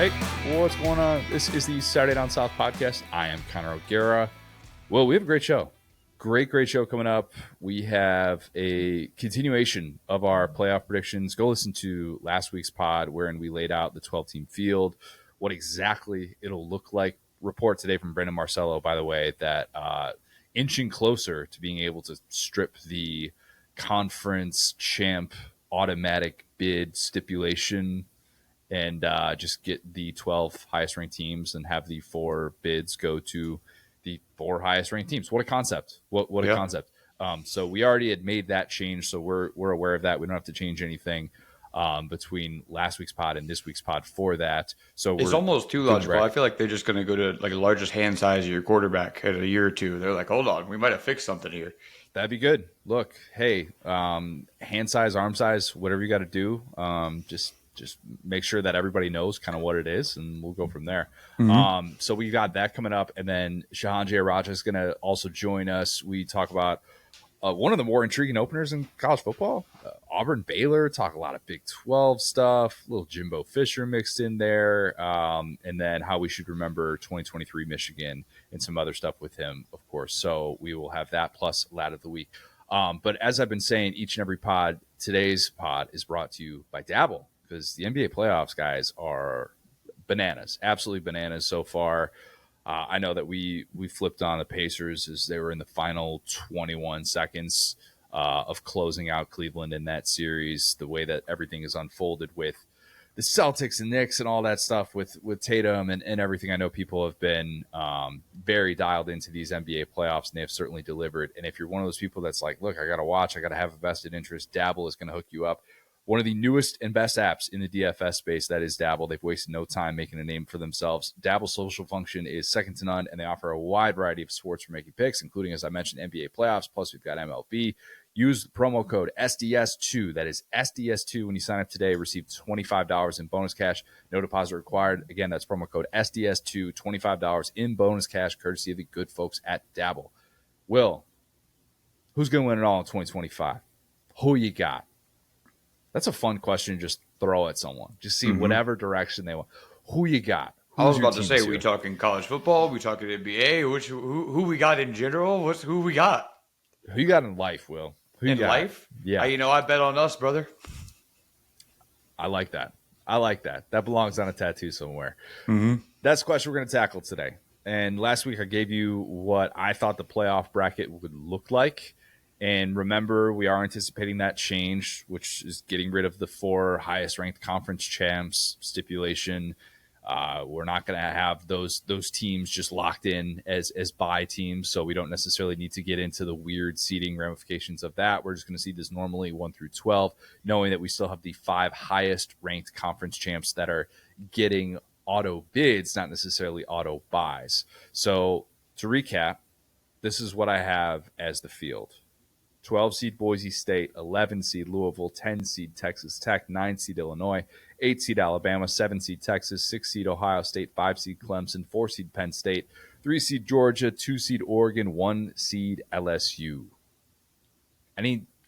Hey, what's going on? This is the Saturday Down South podcast. I am Connor O'Gara. Well, we have a great show. Great show coming up. We have a continuation of our playoff predictions. Go listen to last week's pod wherein we laid out the 12-team field, what exactly it'll look like. Report today from Brendan Marcello, by the way, that inching closer to being able to strip the conference champ automatic bid stipulation and just get the 12 highest ranked teams and have the 4 bids go to the 4 highest ranked teams. What a concept. What a concept. So we already had made that change. So we're aware of that. We don't have to change anything between last week's pod and this week's pod for that. So it's almost too logical. I feel like they're just going to go to like the largest hand size of your quarterback in a year or two. They're like, hold on, we might have fixed something here. That'd be good. Look, hey, hand size, arm size, whatever you got to do. Just make sure that everybody knows kind of what it is, and we'll go from there. Mm-hmm. So we got that coming up, and then Shehan Jeyarajah is going to also join us. We talk about one of the more intriguing openers in college football, Auburn-Baylor, talk a lot of Big 12 stuff, a little Jimbo Fisher mixed in there, and then how we should remember 2023 Michigan and some other stuff with him, of course. So we will have that plus Lad of the Week. But as I've been saying, each and every pod, today's pod is brought to you by Dabble, because the NBA playoffs, guys, are bananas, absolutely bananas so far. I know that we flipped on the Pacers as they were in the final 21 seconds of closing out Cleveland in that series, the way that everything is unfolded with the Celtics and Knicks and all that stuff with Tatum and everything. I know people have been very dialed into these NBA playoffs, and they have certainly delivered. And if you're one of those people that's like, look, I got to watch, I got to have a vested interest, Dabble is going to hook you up. One of the newest and best apps in the DFS space, that is Dabble. They've wasted no time making a name for themselves. Dabble's social function is second to none, and they offer a wide variety of sports for making picks, including, as I mentioned, NBA playoffs. Plus, we've got MLB. Use the promo code SDS2. That is SDS2 when you sign up today. Receive $25 in bonus cash. No deposit required. Again, that's promo code SDS2, $25 in bonus cash, courtesy of the good folks at Dabble. Will, who's going to win it all in 2025? Who you got? That's a fun question to just throw at someone. Just see whatever direction they want. Who you got? I was about to say, we talking college football? We talking NBA? Who we got in general? Who we got? Who you got in life, Will? Who in life? Yeah. I bet on us, brother. I like that. That belongs on a tattoo somewhere. Mm-hmm. That's the question we're going to tackle today. And last week I gave you what I thought the playoff bracket would look like. And remember, we are anticipating that change, which is getting rid of the 4 highest-ranked conference champs stipulation. We're not going to have those teams just locked in as bye teams, so we don't necessarily need to get into the weird seeding ramifications of that. We're just going to see this normally 1 through 12, knowing that we still have the 5 highest-ranked conference champs that are getting auto bids, not necessarily auto buys. So to recap, this is what I have as the field. 12-seed Boise State, 11-seed Louisville, 10-seed Texas Tech, 9-seed Illinois, 8-seed Alabama, 7-seed Texas, 6-seed Ohio State, 5-seed Clemson, 4-seed Penn State, 3-seed Georgia, 2-seed Oregon, 1-seed LSU.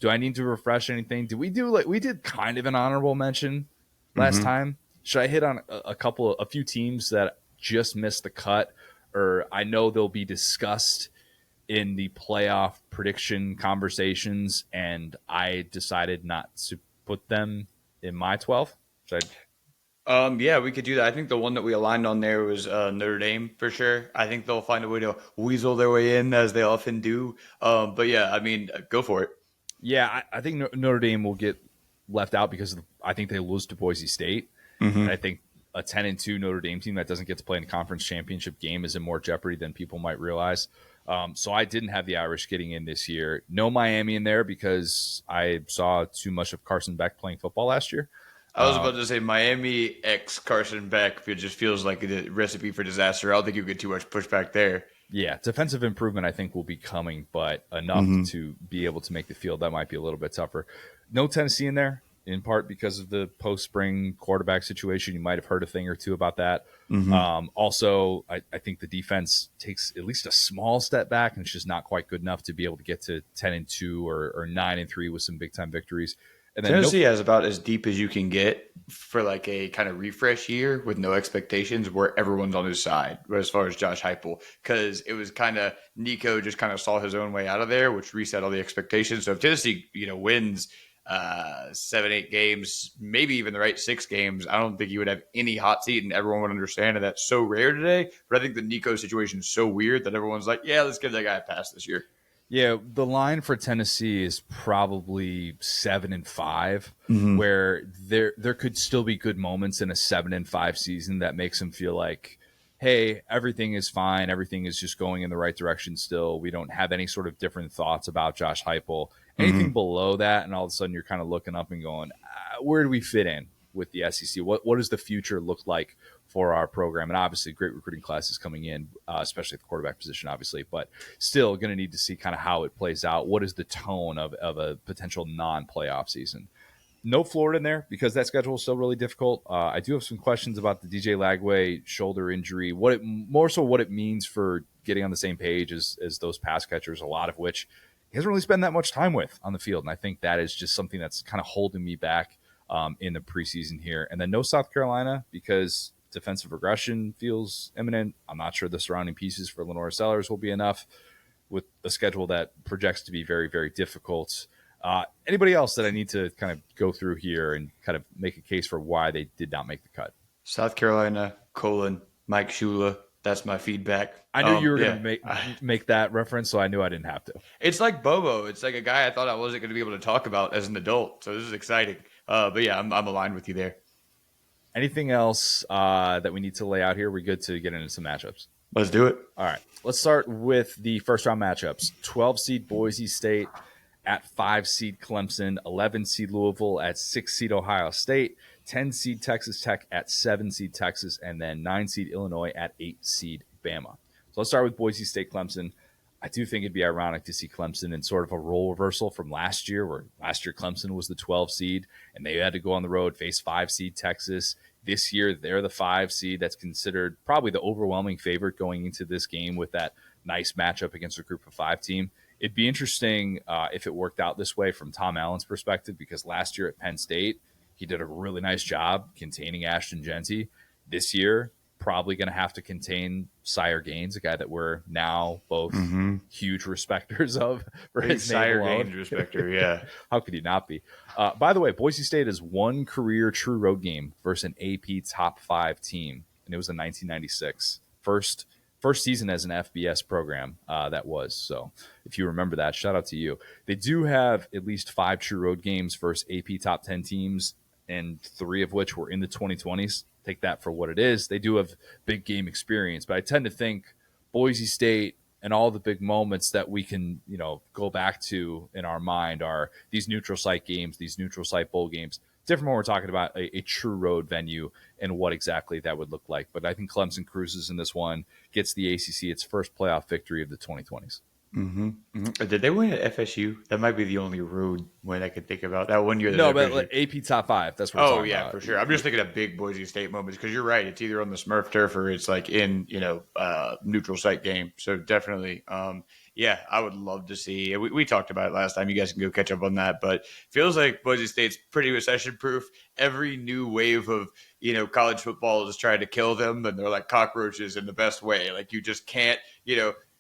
Do I need to refresh anything? Did we do we did kind of an honorable mention last time? Should I hit on a few teams that just missed the cut, or I know they'll be discussed in the playoff prediction conversations, and I decided not to put them in my 12? Yeah, we could do that. I think the one that we aligned on there was Notre Dame for sure. I think they'll find a way to weasel their way in, as they often do. But yeah, I mean, go for it. Yeah, I think Notre Dame will get left out because I think they lose to Boise State. Mm-hmm. And I think a 10-2 Notre Dame team that doesn't get to play in a conference championship game is in more jeopardy than people might realize. So I didn't have the Irish getting in this year. No Miami in there because I saw too much of Carson Beck playing football last year. I was about to say Miami x Carson Beck. It just feels like a recipe for disaster. I don't think you get too much pushback there. Yeah, defensive improvement I think will be coming, but enough to be able to make the field, that might be a little bit tougher. No Tennessee in there, in part because of the post-spring quarterback situation. You might have heard a thing or two about that. Also, I think the defense takes at least a small step back, and it's just not quite good enough to be able to get to 10-2 or 9-3 with some big-time victories. And then no, Tennessee has about as deep as you can get for like a kind of refresh year with no expectations where everyone's on his side as far as Josh Heupel, because it was kind of Nico just kind of saw his own way out of there, which reset all the expectations. So if Tennessee, wins 7, 8 games, maybe even the right 6 games, I don't think you would have any hot seat and everyone would understand. And that's so rare today. But I think the Nico situation is so weird that everyone's like, yeah, let's give that guy a pass this year. yeah, the line for Tennessee is probably 7-5, where there could still be good moments in a 7-5 season that makes them feel like, hey, everything is fine, everything is just going in the right direction still. We don't have any sort of different thoughts about Josh Heupel. Anything below that, and all of a sudden you're kind of looking up and going, where do we fit in with the SEC? What does the future look like for our program? And obviously, great recruiting classes coming in, especially at the quarterback position, obviously, but still going to need to see kind of how it plays out. What is the tone of a potential non-playoff season? No Florida in there because that schedule is still really difficult. I do have some questions about the DJ Lagway shoulder injury. More so what it means for getting on the same page as those pass catchers, a lot of which he hasn't really spent that much time with on the field. And I think that is just something that's kind of holding me back in the preseason here. And then no South Carolina because defensive regression feels imminent. I'm not sure the surrounding pieces for Lenore Sellers will be enough with a schedule that projects to be very, very difficult. Anybody else that I need to kind of go through here and kind of make a case for why they did not make the cut? South Carolina, Mike Shula. That's my feedback. I knew you were going to make that reference, so I knew I didn't have to. It's like Bobo. It's like a guy I thought I wasn't going to be able to talk about as an adult. So this is exciting. But yeah, I'm aligned with you there. Anything else that we need to lay out here? We're good to get into some matchups. Let's do it. All right. Let's start with the first round matchups. 12 seed Boise State at 5 seed Clemson, 11 seed Louisville at 6 seed Ohio State, 10 seed Texas Tech at 7 seed Texas, and then 9 seed Illinois at 8 seed Bama. So let's start with Boise State Clemson. I do think it'd be ironic to see Clemson in sort of a role reversal from last year, where last year Clemson was the 12 seed and they had to go on the road, face 5 seed Texas. This year, they're the 5 seed that's considered probably the overwhelming favorite going into this game with that nice matchup against a group of 5 team. It'd be interesting if it worked out this way from Tom Allen's perspective, because last year at Penn State, he did a really nice job containing Ashton Genty. This year, probably going to have to contain Sire Gaines, a guy that we're now both huge respecters of for his Sire Gaines respecter, yeah. How could he not be? By the way, Boise State has one career true road game versus an AP top 5 team, and it was in 1996. First season as an FBS program that was. So if you remember that, shout out to you. They do have at least 5 true road games versus AP top 10 teams, and 3 of which were in the 2020s. Take that for what it is. They do have big game experience, but I tend to think Boise State and all the big moments that we can, go back to in our mind are these neutral site games, these neutral site bowl games. Different when we're talking about a true road venue and what exactly that would look like. But I think Clemson cruises in this one, gets the ACC its first playoff victory of the 2020s. Did they win at FSU? That might be the only road win I could think about. That one year. No, but like AP top 5. That's what. Oh yeah, for sure. I'm just thinking of big Boise State moments because you're right. It's either on the Smurf turf or it's like in neutral site game. So definitely, yeah, I would love to see. We talked about it last time. You guys can go catch up on that. But feels like Boise State's pretty recession proof. Every new wave of college football is trying to kill them, and they're like cockroaches in the best way. Like you just can't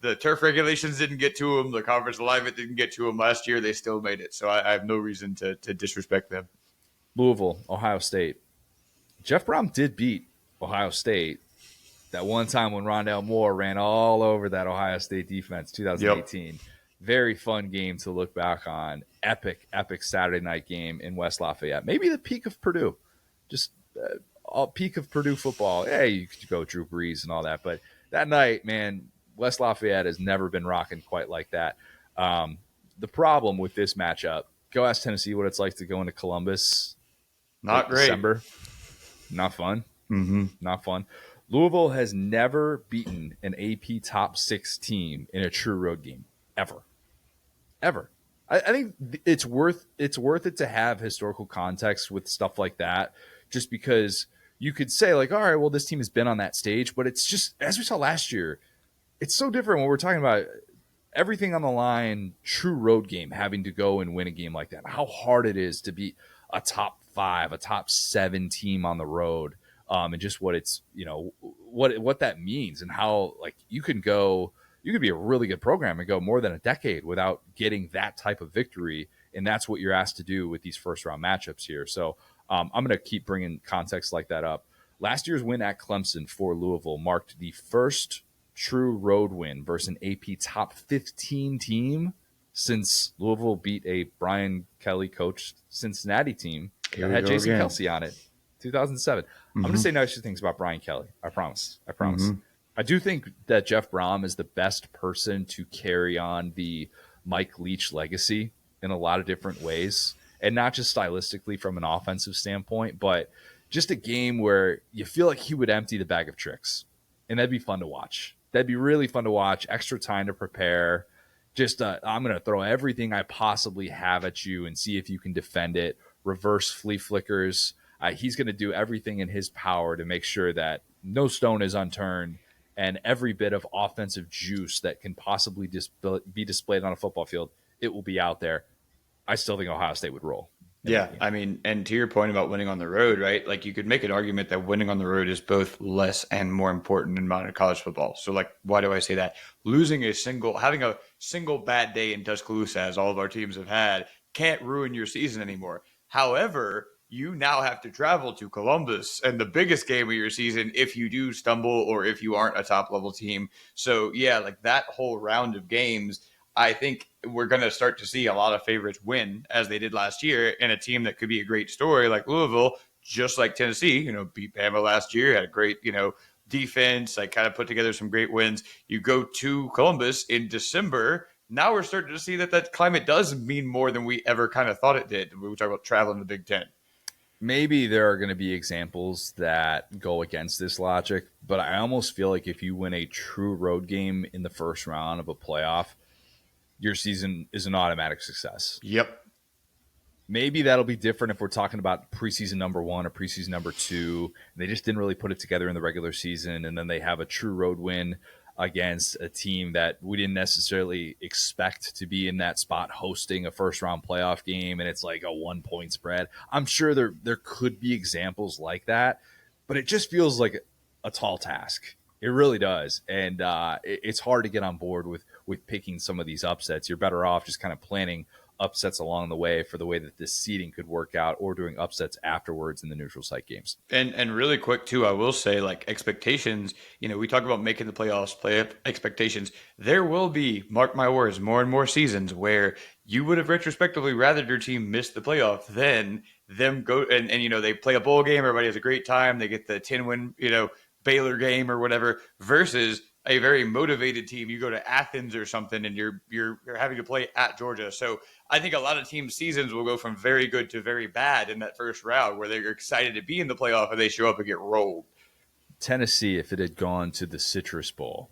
The turf regulations didn't get to them. The conference alignment didn't get to them last year. They still made it. So I have no reason to disrespect them. Louisville, Ohio State. Jeff Brom did beat Ohio State that one time when Rondale Moore ran all over that Ohio State defense, 2018. Yep. Very fun game to look back on. Epic Saturday night game in West Lafayette. Maybe the peak of Purdue. Just peak of Purdue football. Yeah, you could go Drew Brees and all that. But that night, man, West Lafayette has never been rocking quite like that. The problem with this matchup, go ask Tennessee what it's like to go into Columbus. Not great. December. Not fun. Not fun. Louisville has never beaten an AP top 6 team in a true road game. Ever. I think it's worth it to have historical context with stuff like that, just because you could say like, all right, well, this team has been on that stage, but it's just, as we saw last year, it's so different when we're talking about everything on the line, true road game, having to go and win a game like that, how hard it is to beat a top 5, a top 7 team on the road, and just what it's, what that means, and how like you could be a really good program and go more than a decade without getting that type of victory. And that's what you're asked to do with these first round matchups here. So I'm going to keep bringing context like that up. Last year's win at Clemson for Louisville marked the first true road win versus an AP top 15 team since Louisville beat a Brian Kelly coached Cincinnati team that had Jason Kelsey on it, 2007. I'm going to say nicer things about Brian Kelly. I promise. I do think that Jeff Brom is the best person to carry on the Mike Leach legacy in a lot of different ways, and not just stylistically from an offensive standpoint, but just a game where you feel like he would empty the bag of tricks, and that'd be fun to watch. That'd be really fun to watch. Extra time to prepare. Just I'm going to throw everything I possibly have at you and see if you can defend it. Reverse flea flickers. He's going to do everything in his power to make sure that no stone is unturned, and every bit of offensive juice that can possibly be displayed on a football field, it will be out there. I still think Ohio State would roll. Yeah, I mean, and to your point about winning on the road, right? Like you could make an argument that winning on the road is both less and more important in modern college football. So like, why do I say that? Having a single bad day in Tuscaloosa, as all of our teams have had, can't ruin your season anymore. However, you now have to travel to Columbus and the biggest game of your season if you do stumble or if you aren't a top level team. So yeah, like that whole round of games, I think we're going to start to see a lot of favorites win as they did last year, and a team that could be a great story like Louisville, just like Tennessee, beat Bama last year, had a great, defense, like kind of put together some great wins. You go to Columbus in December. Now we're starting to see that climate does mean more than we ever kind of thought it did. We were talking about traveling the Big Ten. Maybe there are going to be examples that go against this logic, but I almost feel like if you win a true road game in the first round of a playoff, your season is an automatic success. Yep. Maybe that'll be different if we're talking about preseason number 1 or preseason number 2. They just didn't really put it together in the regular season, and then they have a true road win against a team that we didn't necessarily expect to be in that spot hosting a first-round playoff game, and it's like a 1-point spread. I'm sure there could be examples like that, but it just feels like a tall task. It really does, and it's hard to get on board with picking some of these upsets. You're better off just kind of planning upsets along the way for the way that this seeding could work out, or doing upsets afterwards in the neutral site games. And really quick too, I will say, like, expectations, we talk about making the playoffs, expectations. There will be, mark my words, more and more seasons where you would have retrospectively rather your team miss the playoff than them go and they play a bowl game, everybody has a great time, they get the 10-win, Baylor game or whatever, versus a very motivated team. You go to Athens or something and you're having to play at Georgia. So I think a lot of teams' seasons will go from very good to very bad in that first round, where they're excited to be in the playoff and they show up and get rolled. Tennessee, if it had gone to the Citrus Bowl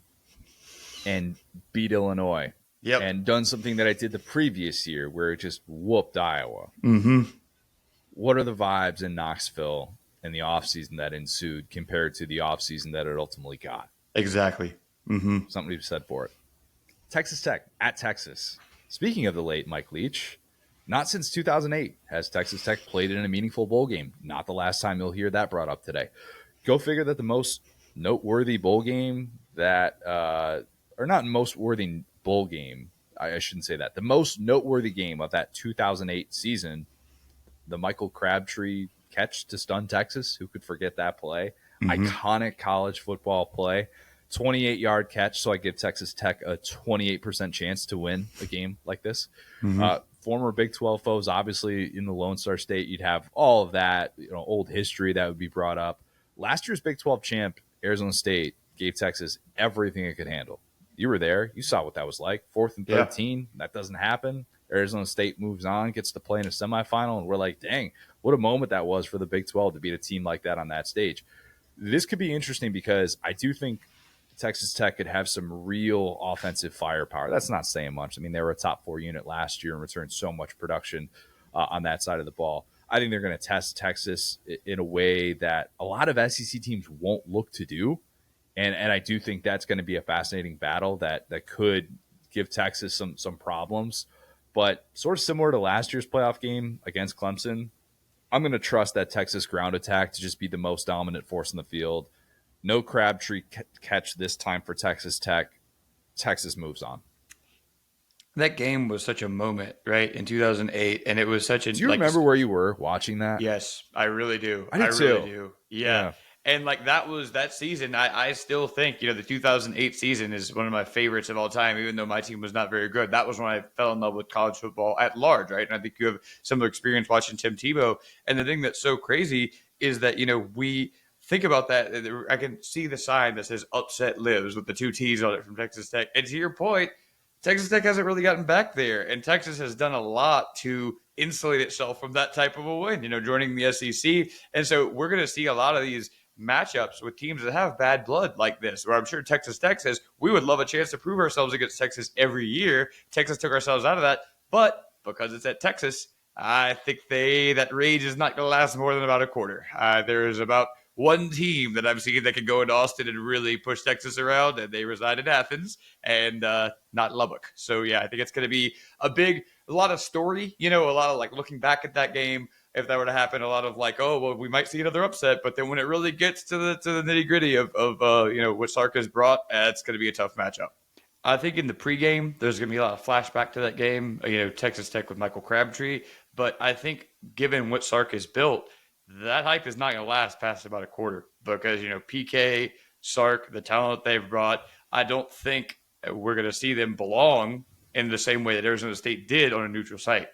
and beat Illinois, and done something that I did the previous year where it just whooped Iowa. What are the vibes in Knoxville and the offseason that ensued compared to the offseason that it ultimately got? Exactly. Something to be said for it. Texas Tech at Texas. Speaking of the late Mike Leach, not since 2008 has Texas Tech played in a meaningful bowl game. Not the last time you'll hear that brought up today. Go figure that the most noteworthy bowl game that, or not most worthy bowl game, I shouldn't say that. The most noteworthy game of that 2008 season, the Michael Crabtree catch to stun Texas. Who could forget that play? Iconic college football play. 28-yard catch, so I give Texas Tech a 28% chance to win a game like this. Former Big 12 foes, obviously in the Lone Star State, you'd have all of that, old history that would be brought up. Last year's Big 12 champ, Arizona State, gave Texas everything it could handle. You were there. You saw what that was like. 4th and 13, that doesn't happen. Arizona State moves on, gets to play in a semifinal, and we're like, dang, what a moment that was for the Big 12 to beat a team like that on that stage. This could be interesting because I do think Texas Tech could have some real offensive firepower. That's not saying much. I mean, they were a top 4 unit last year and returned so much production on that side of the ball. I think they're going to test Texas in a way that a lot of SEC teams won't look to do. And I do think that's going to be a fascinating battle that could give Texas some problems. But sort of similar to last year's playoff game against Clemson, I'm going to trust that Texas ground attack to just be the most dominant force in the field. No Crabtree catch this time for Texas Tech. Texas moves on. That game was such a moment, right, in 2008, and it was such a Do you remember where you were watching that? Yes, I really do. I did really too. do. Yeah. And like that was that season. I still think, the 2008 season is one of my favorites of all time, even though my team was not very good. That was when I fell in love with college football at large, right? And I think you have similar experience watching Tim Tebow. And the thing that's so crazy is that, we think about that. I can see the sign that says upset lives with the two T's on it from Texas Tech. And to your point, Texas Tech hasn't really gotten back there, and Texas has done a lot to insulate itself from that type of a win, joining the SEC. And so we're going to see a lot of these matchups with teams that have bad blood like this, where I'm sure Texas Tech says, we would love a chance to prove ourselves against Texas every year. Texas took ourselves out of that, but because it's at Texas, I think that rage is not going to last more than about a quarter. There is about one team that I've seen that can go into Austin and really push Texas around, and they reside in Athens and not Lubbock. So, yeah, I think it's going to be a lot of story, a lot of like looking back at that game. If that were to happen, a lot of like, oh, well, we might see another upset. But then when it really gets to the nitty gritty of what Sark has brought, it's going to be a tough matchup. I think in the pregame, there's going to be a lot of flashback to that game, Texas Tech with Michael Crabtree. But I think given what Sark has built, that hype is not going to last past about a quarter because, PK, Sark, the talent they've brought, I don't think we're going to see them belong in the same way that Arizona State did on a neutral site.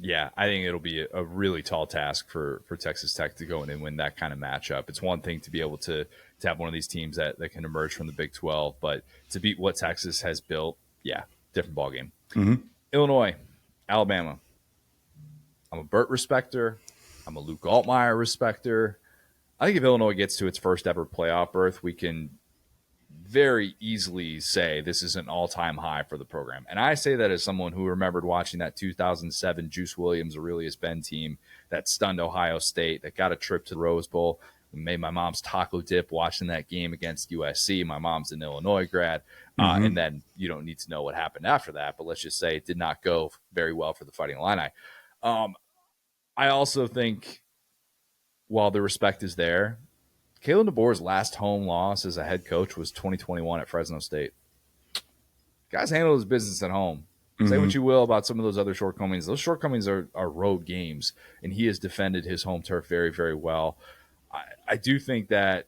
Yeah, I think it'll be a really tall task for Texas Tech to go in and win that kind of matchup. It's one thing to be able to have one of these teams that can emerge from the Big 12, but to beat what Texas has built, yeah, different ballgame. Mm-hmm. Illinois, Alabama. I'm a Burt respecter. I'm a Luke Altmaier respecter. I think if Illinois gets to its first ever playoff berth, we can very easily say this is an all-time high for the program. And I say that as someone who remembered watching that 2007 Juice Williams, Aurelius Ben team that stunned Ohio State, that got a trip to the Rose Bowl, made my mom's taco dip watching that game against USC. My mom's an Illinois grad. And then you don't need to know what happened after that, but let's just say it did not go very well for the Fighting Illini. I also think while the respect is there, Kalen DeBoer's last home loss as a head coach was 2021 at Fresno State. Guys handled his business at home. Say what you will about some of those other shortcomings. Those shortcomings are road games, and he has defended his home turf very, very well. I do think that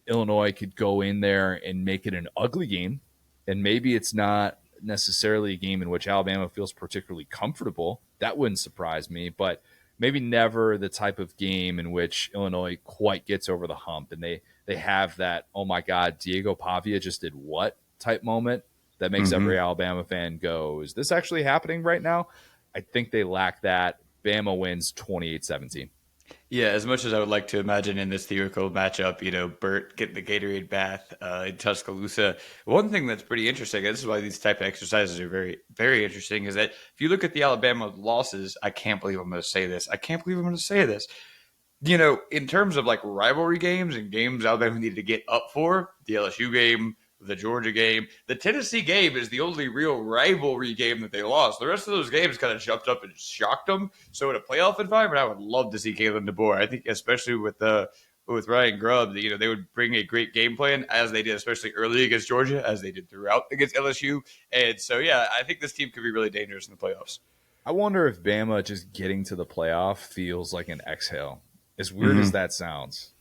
Illinois could go in there and make it an ugly game, and maybe it's not necessarily a game in which Alabama feels particularly comfortable. That wouldn't surprise me, but maybe never the type of game in which Illinois quite gets over the hump, and they have that, oh my God, Diego Pavia just did what type moment that makes every Alabama fan go, is this actually happening right now? I think they lack that. Bama wins 28-17. Yeah, as much as I would like to imagine in this theoretical matchup, Burt getting the Gatorade bath in Tuscaloosa. One thing that's pretty interesting, and this is why these type of exercises are very, very interesting, is that if you look at the Alabama losses, I can't believe I'm going to say this. In terms of like rivalry games and games Alabama needed to get up for, the LSU game, the Georgia game, the Tennessee game is the only real rivalry game that they lost. The rest of those games kind of jumped up and shocked them. So in a playoff environment, I would love to see Kalen DeBoer. I think especially with Ryan Grubb, they would bring a great game plan as they did, especially early against Georgia, as they did throughout against LSU. And so, yeah, I think this team could be really dangerous in the playoffs. I wonder if Bama just getting to the playoff feels like an exhale. As weird as that sounds.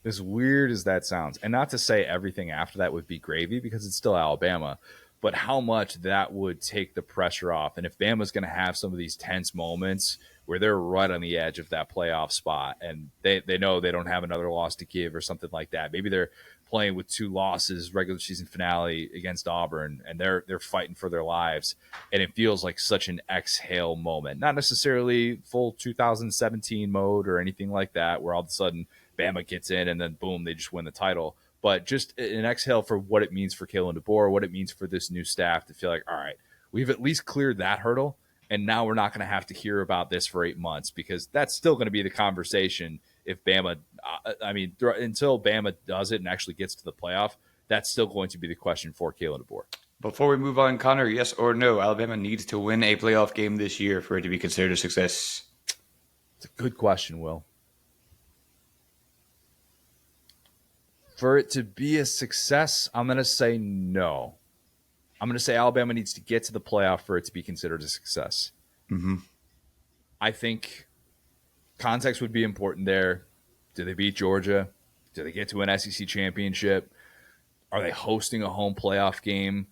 And not to say everything after that would be gravy because it's still Alabama, but how much that would take the pressure off. And if Bama's going to have some of these tense moments where they're right on the edge of that playoff spot and they know they don't have another loss to give or something like that. Maybe they're playing with 2 losses, regular season finale against Auburn, and they're fighting for their lives. And it feels like such an exhale moment. Not necessarily full 2017 mode or anything like that, where all of a sudden Bama gets in and then boom, they just win the title. But just an exhale for what it means for Kalen DeBoer, what it means for this new staff to feel like, all right, we've at least cleared that hurdle. And now we're not going to have to hear about this for 8 months because that's still going to be the conversation if Bama, until Bama does it and actually gets to the playoff, that's still going to be the question for Kalen DeBoer. Before we move on, Connor, yes or no, Alabama needs to win a playoff game this year for it to be considered a success. It's a good question, Will. For it to be a success, I'm going to say no. I'm going to say Alabama needs to get to the playoff for it to be considered a success. Mm-hmm. I think context would be important there. Do they beat Georgia? Do they get to an SEC championship? Are they hosting a home playoff game?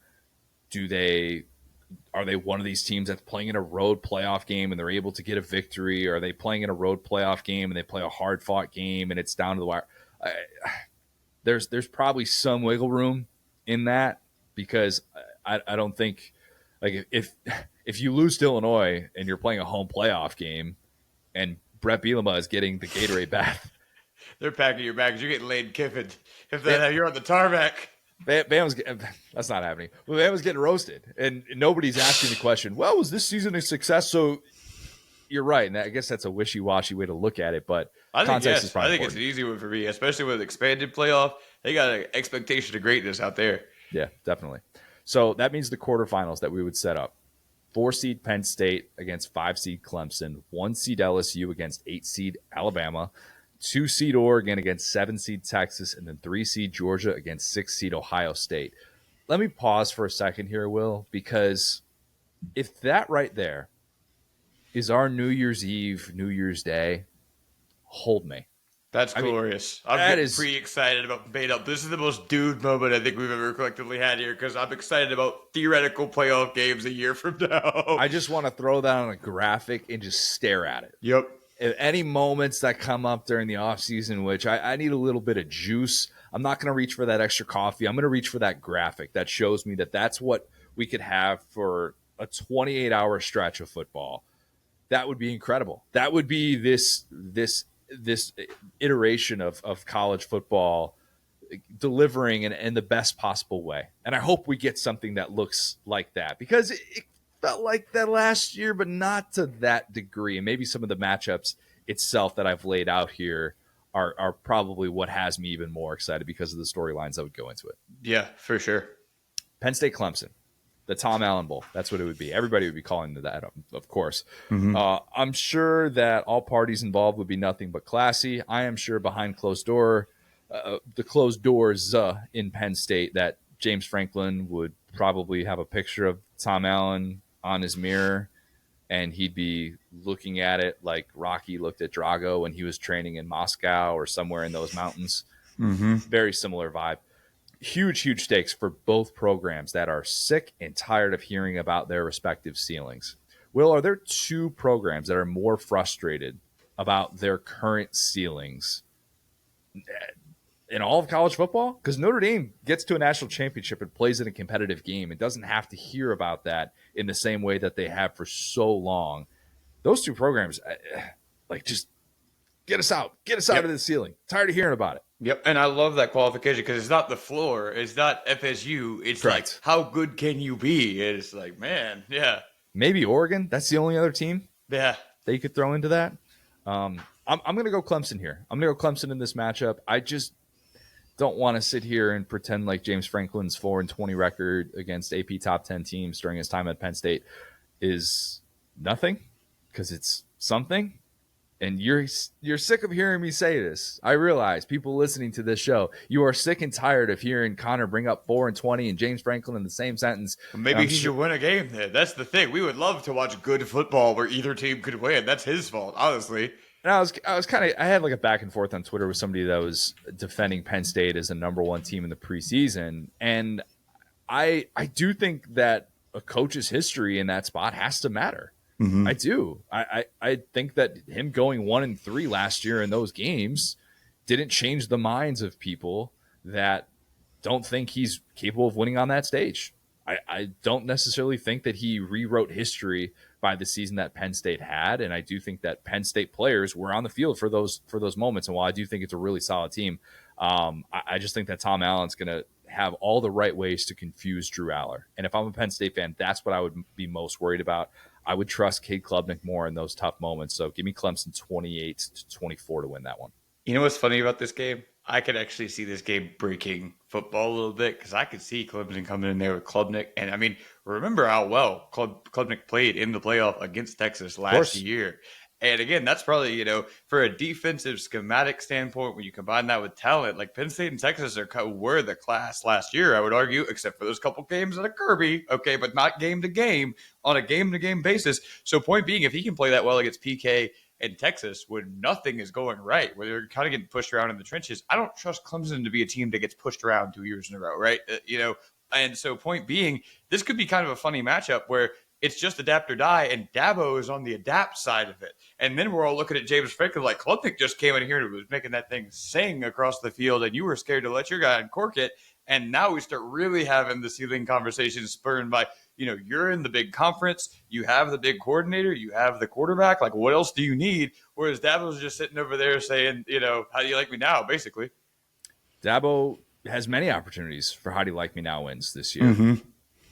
Are they one of these teams that's playing in a road playoff game and they're able to get a victory? Or are they playing in a road playoff game and they play a hard fought game and it's down to the wire? There's probably some wiggle room in that, because I don't think, like, if you lose to Illinois and you're playing a home playoff game and Brett Bielema is getting the Gatorade bath, they're packing your bags. You're getting Lane Kiffin if you're on the tarmac. That's not happening. Well, Bama's getting roasted, and nobody's asking the question, well, was this season a success? So you're right, and I guess that's a wishy-washy way to look at it, but context is probably it's an easy one for me, especially with expanded playoff. They got an expectation of greatness out there. Yeah, definitely. So that means the quarterfinals that we would set up: 4-seed Penn State against 5-seed Clemson, 1-seed LSU against 8-seed Alabama, 2-seed Oregon against 7-seed Texas, and then 3-seed Georgia against 6-seed Ohio State. Let me pause for a second here, Will, because if that right there is our New Year's Eve, New Year's Day, hold me. That's glorious. I'm getting pretty excited about made up. This is the most dude moment I think we've ever collectively had here, because I'm excited about theoretical playoff games a year from now. I just want to throw that on a graphic and just stare at it. Yep. If any moments that come up during the offseason, which I need a little bit of juice, I'm not going to reach for that extra coffee. I'm going to reach for that graphic that shows me that that's what we could have for a 28-hour stretch of football. That would be incredible. That would be this iteration of college football delivering in the best possible way. And I hope we get something that looks like that, because it felt like that last year, but not to that degree. And maybe some of the matchups itself that I've laid out here are probably what has me even more excited because of the storylines that would go into it. Yeah, for sure. Penn State Clemson, the Tom Allen Bowl. That's what it would be. Everybody would be calling that, of course. Mm-hmm. I'm sure that all parties involved would be nothing but classy. I am sure behind the closed doors in Penn State, that James Franklin would probably have a picture of Tom Allen on his mirror, and he'd be looking at it like Rocky looked at Drago when he was training in Moscow or somewhere in those mountains. Mm-hmm. Very similar vibe. Huge stakes for both programs that are sick and tired of hearing about their respective ceilings. Will, are there two programs that are more frustrated about their current ceilings in all of college football? Because Notre Dame gets to a national championship and plays in a competitive game and doesn't have to hear about that in the same way that they have for so long. Those two programs, just get us out of the ceiling. Tired of hearing about it. Yep, and I love that qualification, because it's not the floor, it's not FSU, it's correct. Like, how good can you be? It's like, man, yeah. Maybe Oregon. That's the only other team. Yeah, that you could throw into that. I'm going to go Clemson here. I'm going to go Clemson in this matchup. I just don't want to sit here and pretend like James Franklin's 4-20 record against AP top 10 teams during his time at Penn State is nothing, because it's something. And you're sick of hearing me say this. I realize people listening to this show, you are sick and tired of hearing Connor bring up 4-20 and James Franklin in the same sentence. Maybe he should win a game then. That's the thing. We would love to watch good football where either team could win. That's his fault, honestly. And I had like a back and forth on Twitter with somebody that was defending Penn State as the number one team in the preseason. And I do think that a coach's history in that spot has to matter. Mm-hmm. I do. I think that him going 1-3 last year in those games didn't change the minds of people that don't think he's capable of winning on that stage. I don't necessarily think that he rewrote history by the season that Penn State had, and I do think that Penn State players were on the field for those moments. And while I do think it's a really solid team, I just think that Tom Allen's going to have all the right ways to confuse Drew Aller. And if I'm a Penn State fan, that's what I would be most worried about. I would trust Cade Klubnik more in those tough moments. So give me Clemson 28-24 to win that one. You know what's funny about this game? I could actually see this game breaking football a little bit because I could see Clemson coming in there with Klubnik. And I mean, remember how well Klubnik played in the playoff against Texas Of last course. year. And again, that's probably, for a defensive schematic standpoint, when you combine that with talent, like Penn State and Texas were the class last year, I would argue, except for those couple games at a Kirby, okay, but not game to game on a game to game basis. So, point being, if he can play that well against PK and Texas when nothing is going right, where they're kind of getting pushed around in the trenches, I don't trust Clemson to be a team that gets pushed around 2 years in a row, right? And so, point being, this could be kind of a funny matchup where it's just adapt or die, and Dabo is on the adapt side of it. And then we're all looking at James Franklin like, Klubnik just came in here and was making that thing sing across the field, and you were scared to let your guy uncork it. And now we start really having the ceiling conversation spurred by, you're in the big conference, you have the big coordinator, you have the quarterback. Like, what else do you need? Whereas Dabo's just sitting over there saying, how do you like me now, basically. Dabo has many opportunities for how do you like me now wins this year.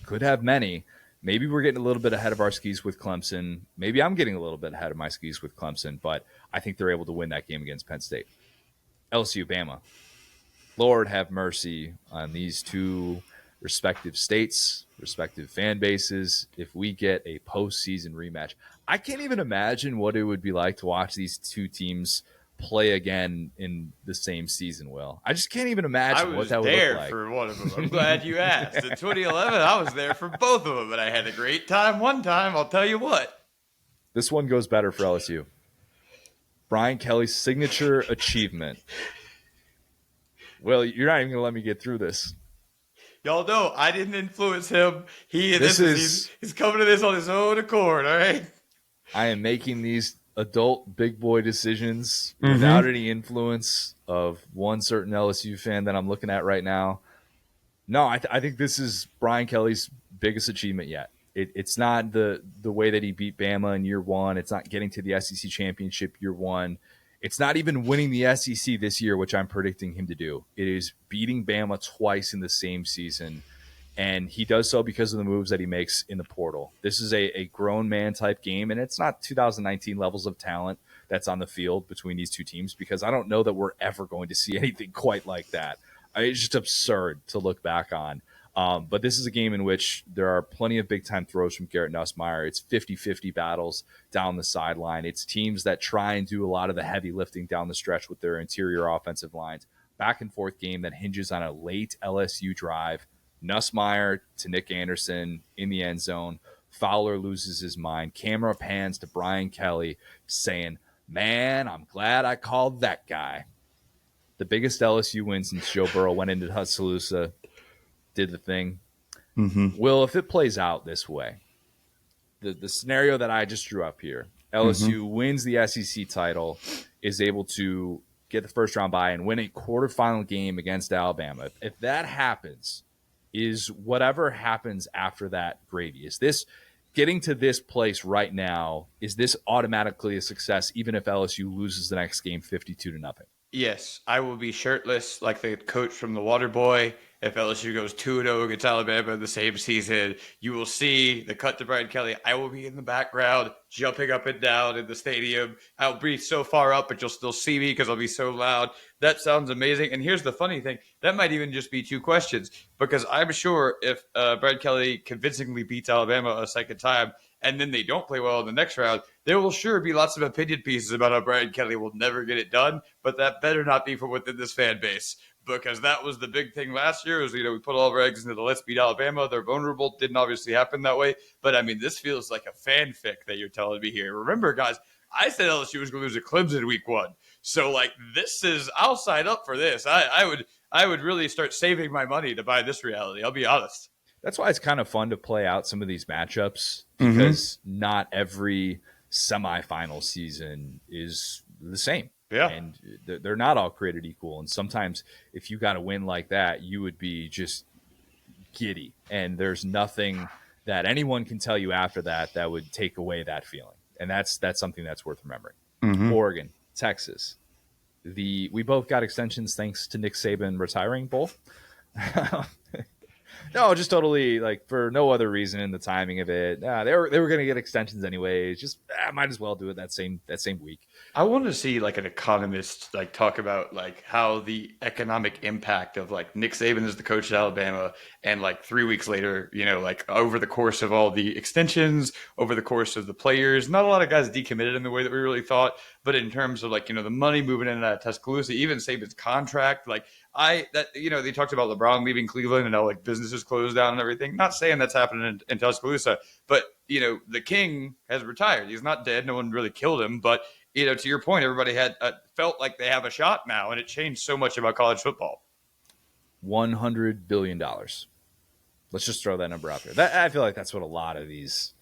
Could have many. Maybe we're getting a little bit ahead of our skis with Clemson. Maybe I'm getting a little bit ahead of my skis with Clemson, but I think they're able to win that game against Penn State. LSU, Bama. Lord have mercy on these two respective states, respective fan bases. If we get a postseason rematch, I can't even imagine what it would be like to watch these two teams play again in the same season, Will. I just can't even imagine what that would look like. I was there for one of them. I'm glad you asked. In 2011, I was there for both of them, and I had a great time one time, I'll tell you what. This one goes better for LSU. Brian Kelly's signature achievement. Will, you're not even going to let me get through this. Y'all know I didn't influence him. He's coming to this on his own accord, all right? I am making these adult big boy decisions without any influence of one certain LSU fan that I'm looking at right now. No, I think this is Brian Kelly's biggest achievement yet. It's not the way that he beat Bama in year one. It's not getting to the SEC championship year one. It's not even winning the SEC this year, which I'm predicting him to do. It is beating Bama twice in the same season. And he does so because of the moves that he makes in the portal. This is a grown man type game, and it's not 2019 levels of talent that's on the field between these two teams, because I don't know that we're ever going to see anything quite like that. It's just absurd to look back on. But this is a game in which there are plenty of big-time throws from Garrett Nussmeier. It's 50-50 battles down the sideline. It's teams that try and do a lot of the heavy lifting down the stretch with their interior offensive lines. Back-and-forth game that hinges on a late LSU drive. Nussmeier to Nick Anderson in the end zone. Fowler loses his mind. Camera pans to Brian Kelly saying, "Man, I'm glad I called that guy." The biggest LSU win since Joe Burrow went into Tuscaloosa, did the thing. Well, if it plays out this way, the scenario that I just drew up here, LSU wins the SEC title, is able to get the first round bye and win a quarterfinal game against Alabama. If that happens, is whatever happens after that gravy? Is this getting to this place right now? Is this automatically a success, even if LSU loses the next game 52-0? Yes, I will be shirtless like the coach from The Waterboy. If LSU goes 2-0 against Alabama in the same season, you will see the cut to Brian Kelly. I will be in the background, jumping up and down in the stadium. I'll be so far up, but you'll still see me because I'll be so loud. That sounds amazing. And here's the funny thing. That might even just be two questions, because I'm sure if Brian Kelly convincingly beats Alabama a second time, and then they don't play well in the next round, there will sure be lots of opinion pieces about how Brian Kelly will never get it done, but that better not be from within this fan base, because that was the big thing last year. Was, we put all of our eggs into the let's beat Alabama. They're vulnerable. Didn't obviously happen that way. But, I mean, this feels like a fanfic that you're telling me here. Remember, guys, I said LSU was going to lose at Clemson week one. So, I'll sign up for this. I would really start saving my money to buy this reality. I'll be honest. That's why it's kind of fun to play out some of these matchups, because not every semifinal season is the same. Yeah. And they're not all created equal. And sometimes if you got a win like that, you would be just giddy. And there's nothing that anyone can tell you after that that would take away that feeling. And that's something that's worth remembering. Oregon, Texas. We both got extensions thanks to Nick Saban retiring both. No, just totally like for no other reason in the timing of it. They were going to get extensions anyways. Just might as well do it that same week. I want to see like an economist like talk about like how the economic impact of like Nick Saban as the coach at Alabama, and like 3 weeks later, like over the course of all the extensions, over the course of the players, not a lot of guys decommitted in the way that we really thought, but in terms of like the money moving in and out of Tuscaloosa, even Saban's contract, like they talked about LeBron leaving Cleveland and how like businesses closed down and everything. Not saying that's happening in Tuscaloosa, but the king has retired. He's not dead. No one really killed him, but to your point, everybody had felt like they have a shot now, and it changed so much about college football. $100 billion. Let's just throw that number out there. I feel like that's what a lot of these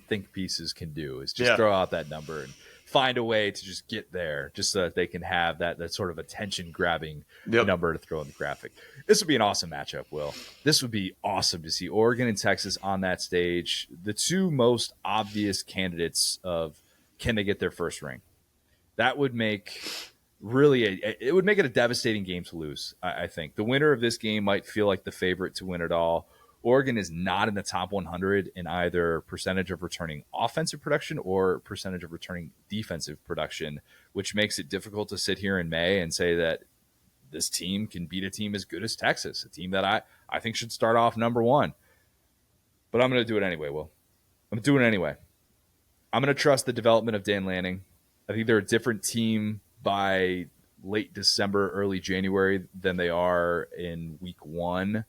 think pieces can do is just throw out that number and find a way to just get there, just so that they can have that sort of attention grabbing number to throw in the graphic. This would be an awesome matchup, Will. This would be awesome to see Oregon and Texas on that stage. The two most obvious candidates of can they get their first ring? That would make it would make it a devastating game to lose. I think the winner of this game might feel like the favorite to win it all. Oregon is not in the top 100 in either percentage of returning offensive production or percentage of returning defensive production, which makes it difficult to sit here in May and say that this team can beat a team as good as Texas, a team that I think should start off number one. But I'm going to do it anyway, Will. I'm doing it anyway. I'm going to trust the development of Dan Lanning. I think they're a different team by late December, early January than they are in week one.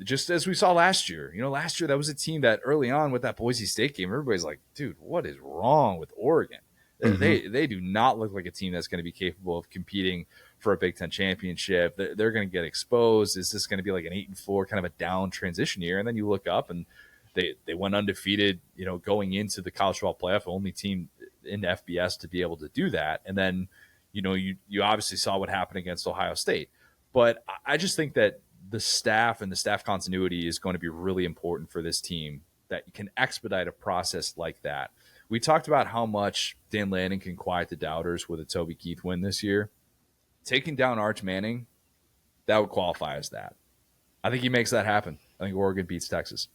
Just as we saw last year. Last year that was a team that early on with that Boise State game, everybody's like, dude, what is wrong with Oregon? Mm-hmm. They do not look like a team that's going to be capable of competing for a Big Ten championship. They're going to get exposed. Is this going to be like an 8-4 kind of a down transition year? And then you look up and they went undefeated, going into the college football playoff, only team in FBS to be able to do that. And then, you obviously saw what happened against Ohio State. But I just think that the staff and the staff continuity is going to be really important for this team, that can expedite a process like that. We talked about how much Dan Lanning can quiet the doubters with a Toby Keith win this year. Taking down Arch Manning, that would qualify as that. I think he makes that happen. I think Oregon beats Texas.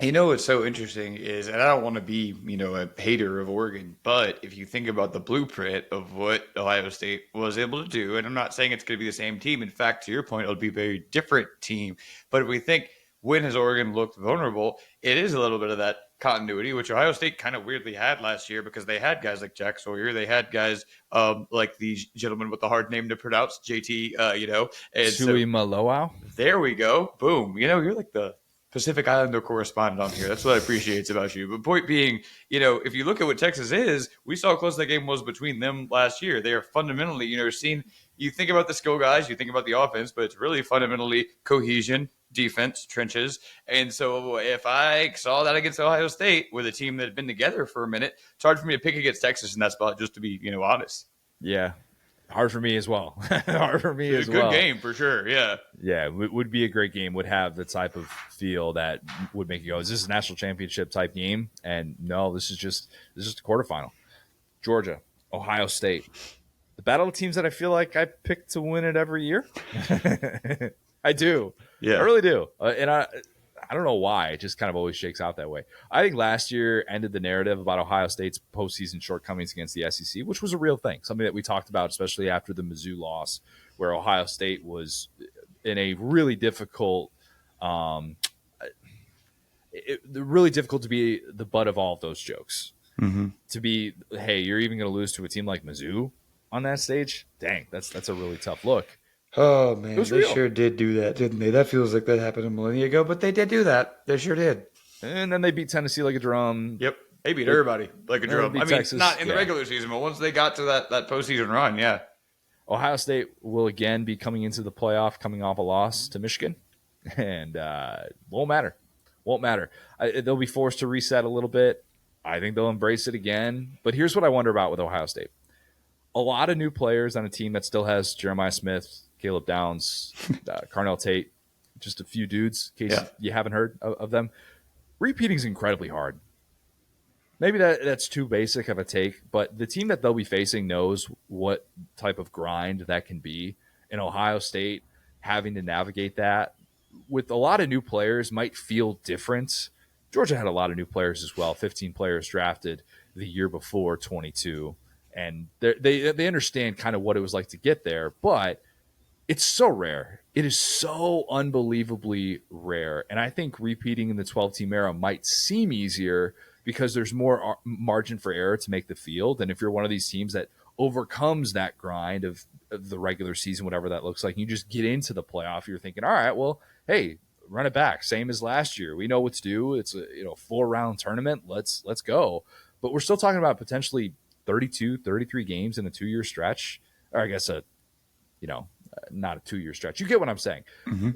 What's so interesting is, and I don't want to be, a hater of Oregon, but if you think about the blueprint of what Ohio State was able to do, and I'm not saying it's going to be the same team. In fact, to your point, it'll be a very different team. But if we think, when has Oregon looked vulnerable, it is a little bit of that continuity, which Ohio State kind of weirdly had last year, because they had guys like Jack Sawyer. They had guys like the gentleman with the hard name to pronounce, JT, and Sui Maloau. There we go. Boom. You're like the Pacific Islander correspondent on here. That's what I appreciate about you. But point being, if you look at what Texas is, we saw how close that game was between them last year. They are fundamentally, you think about the skill guys, you think about the offense, but it's really fundamentally cohesion, defense, trenches. And so if I saw that against Ohio State with a team that had been together for a minute, it's hard for me to pick against Texas in that spot, just to be, honest. Yeah. Hard for me as well. Hard for me as well. Good game for sure. Yeah. Yeah. It would be a great game. Would have the type of feel that would make you go, is this a national championship type game? And no, this is just a quarterfinal. Georgia, Ohio State. The battle of teams that I feel like I pick to win it every year. I do. Yeah. I really do. And I don't know why. It just kind of always shakes out that way. I think last year ended the narrative about Ohio State's postseason shortcomings against the SEC, which was a real thing, something that we talked about, especially after the Mizzou loss, where Ohio State was in a really difficult really difficult to be the butt of all of those jokes. Mm-hmm. To be, hey, you're even going to lose to a team like Mizzou on that stage? Dang, that's a really tough look. Oh, man, they sure did do that, didn't they? That feels like that happened a millennia ago, but they did do that. They sure did. And then they beat Tennessee like a drum. Yep. They beat everybody like a drum. I mean, Texas, not in the regular season, but once they got to that postseason run, yeah. Ohio State will again be coming into the playoff, coming off a loss to Michigan, and won't matter. They'll be forced to reset a little bit. I think they'll embrace it again. But here's what I wonder about with Ohio State. A lot of new players on a team that still has Jeremiah Smith, Caleb Downs, Carnell Tate, just a few dudes, in case you haven't heard of them. Repeating is incredibly hard. Maybe that's too basic of a take, but the team that they'll be facing knows what type of grind that can be. In Ohio State, having to navigate that with a lot of new players might feel different. Georgia had a lot of new players as well, 15 players drafted the year before 22. And they understand kind of what it was like to get there, but it's so rare. It is so unbelievably rare. And I think repeating in the 12-team era might seem easier because there's more margin for error to make the field. And if you're one of these teams that overcomes that grind of the regular season, whatever that looks like, you just get into the playoff, you're thinking, all right, well, hey, run it back. Same as last year. We know what's due. It's a 4-round tournament. Let's go. But we're still talking about potentially 32, 33 games in a 2-year stretch. Or I guess not a 2-year stretch. You get what I'm saying. Mm-hmm.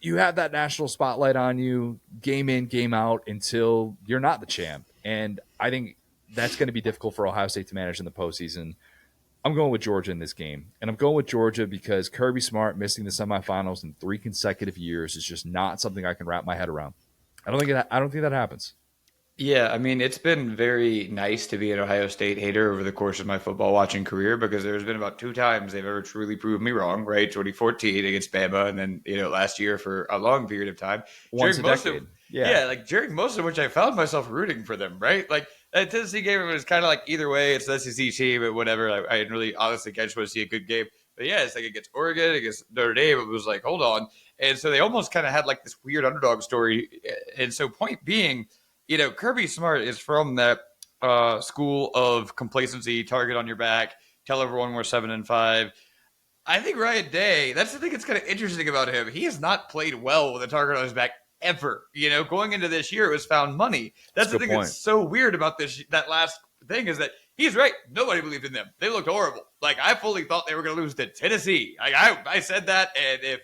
You have that national spotlight on you game in, game out until you're not the champ. And I think that's going to be difficult for Ohio State to manage in the postseason. I'm going with Georgia in this game. And I'm going with Georgia because Kirby Smart missing the semifinals in 3 consecutive years is just not something I can wrap my head around. I don't think that happens. Yeah, I mean, it's been very nice to be an Ohio State hater over the course of my football watching career because there's been about 2 times they've ever truly proved me wrong, right? 2014 against Bama, and then, last year for a long period of time. Once a decade. During most of which I found myself rooting for them, right? Like, that Tennessee game, it was kind of like either way, it's the SEC team, but whatever. I really, honestly, I just want to see a good game. But yeah, it's like against Oregon, against Notre Dame, it was like, hold on. And so they almost kind of had like this weird underdog story. And so point being, Kirby Smart is from that school of complacency, target on your back, tell everyone we're 7-5. I think Ryan Day, that's the thing that's kind of interesting about him. He has not played well with a target on his back ever. Going into this year, it was found money. That's the thing that's so weird about that last thing is that he's right. Nobody believed in them. They looked horrible. Like, I fully thought they were going to lose to Tennessee. Like, I said that, and if,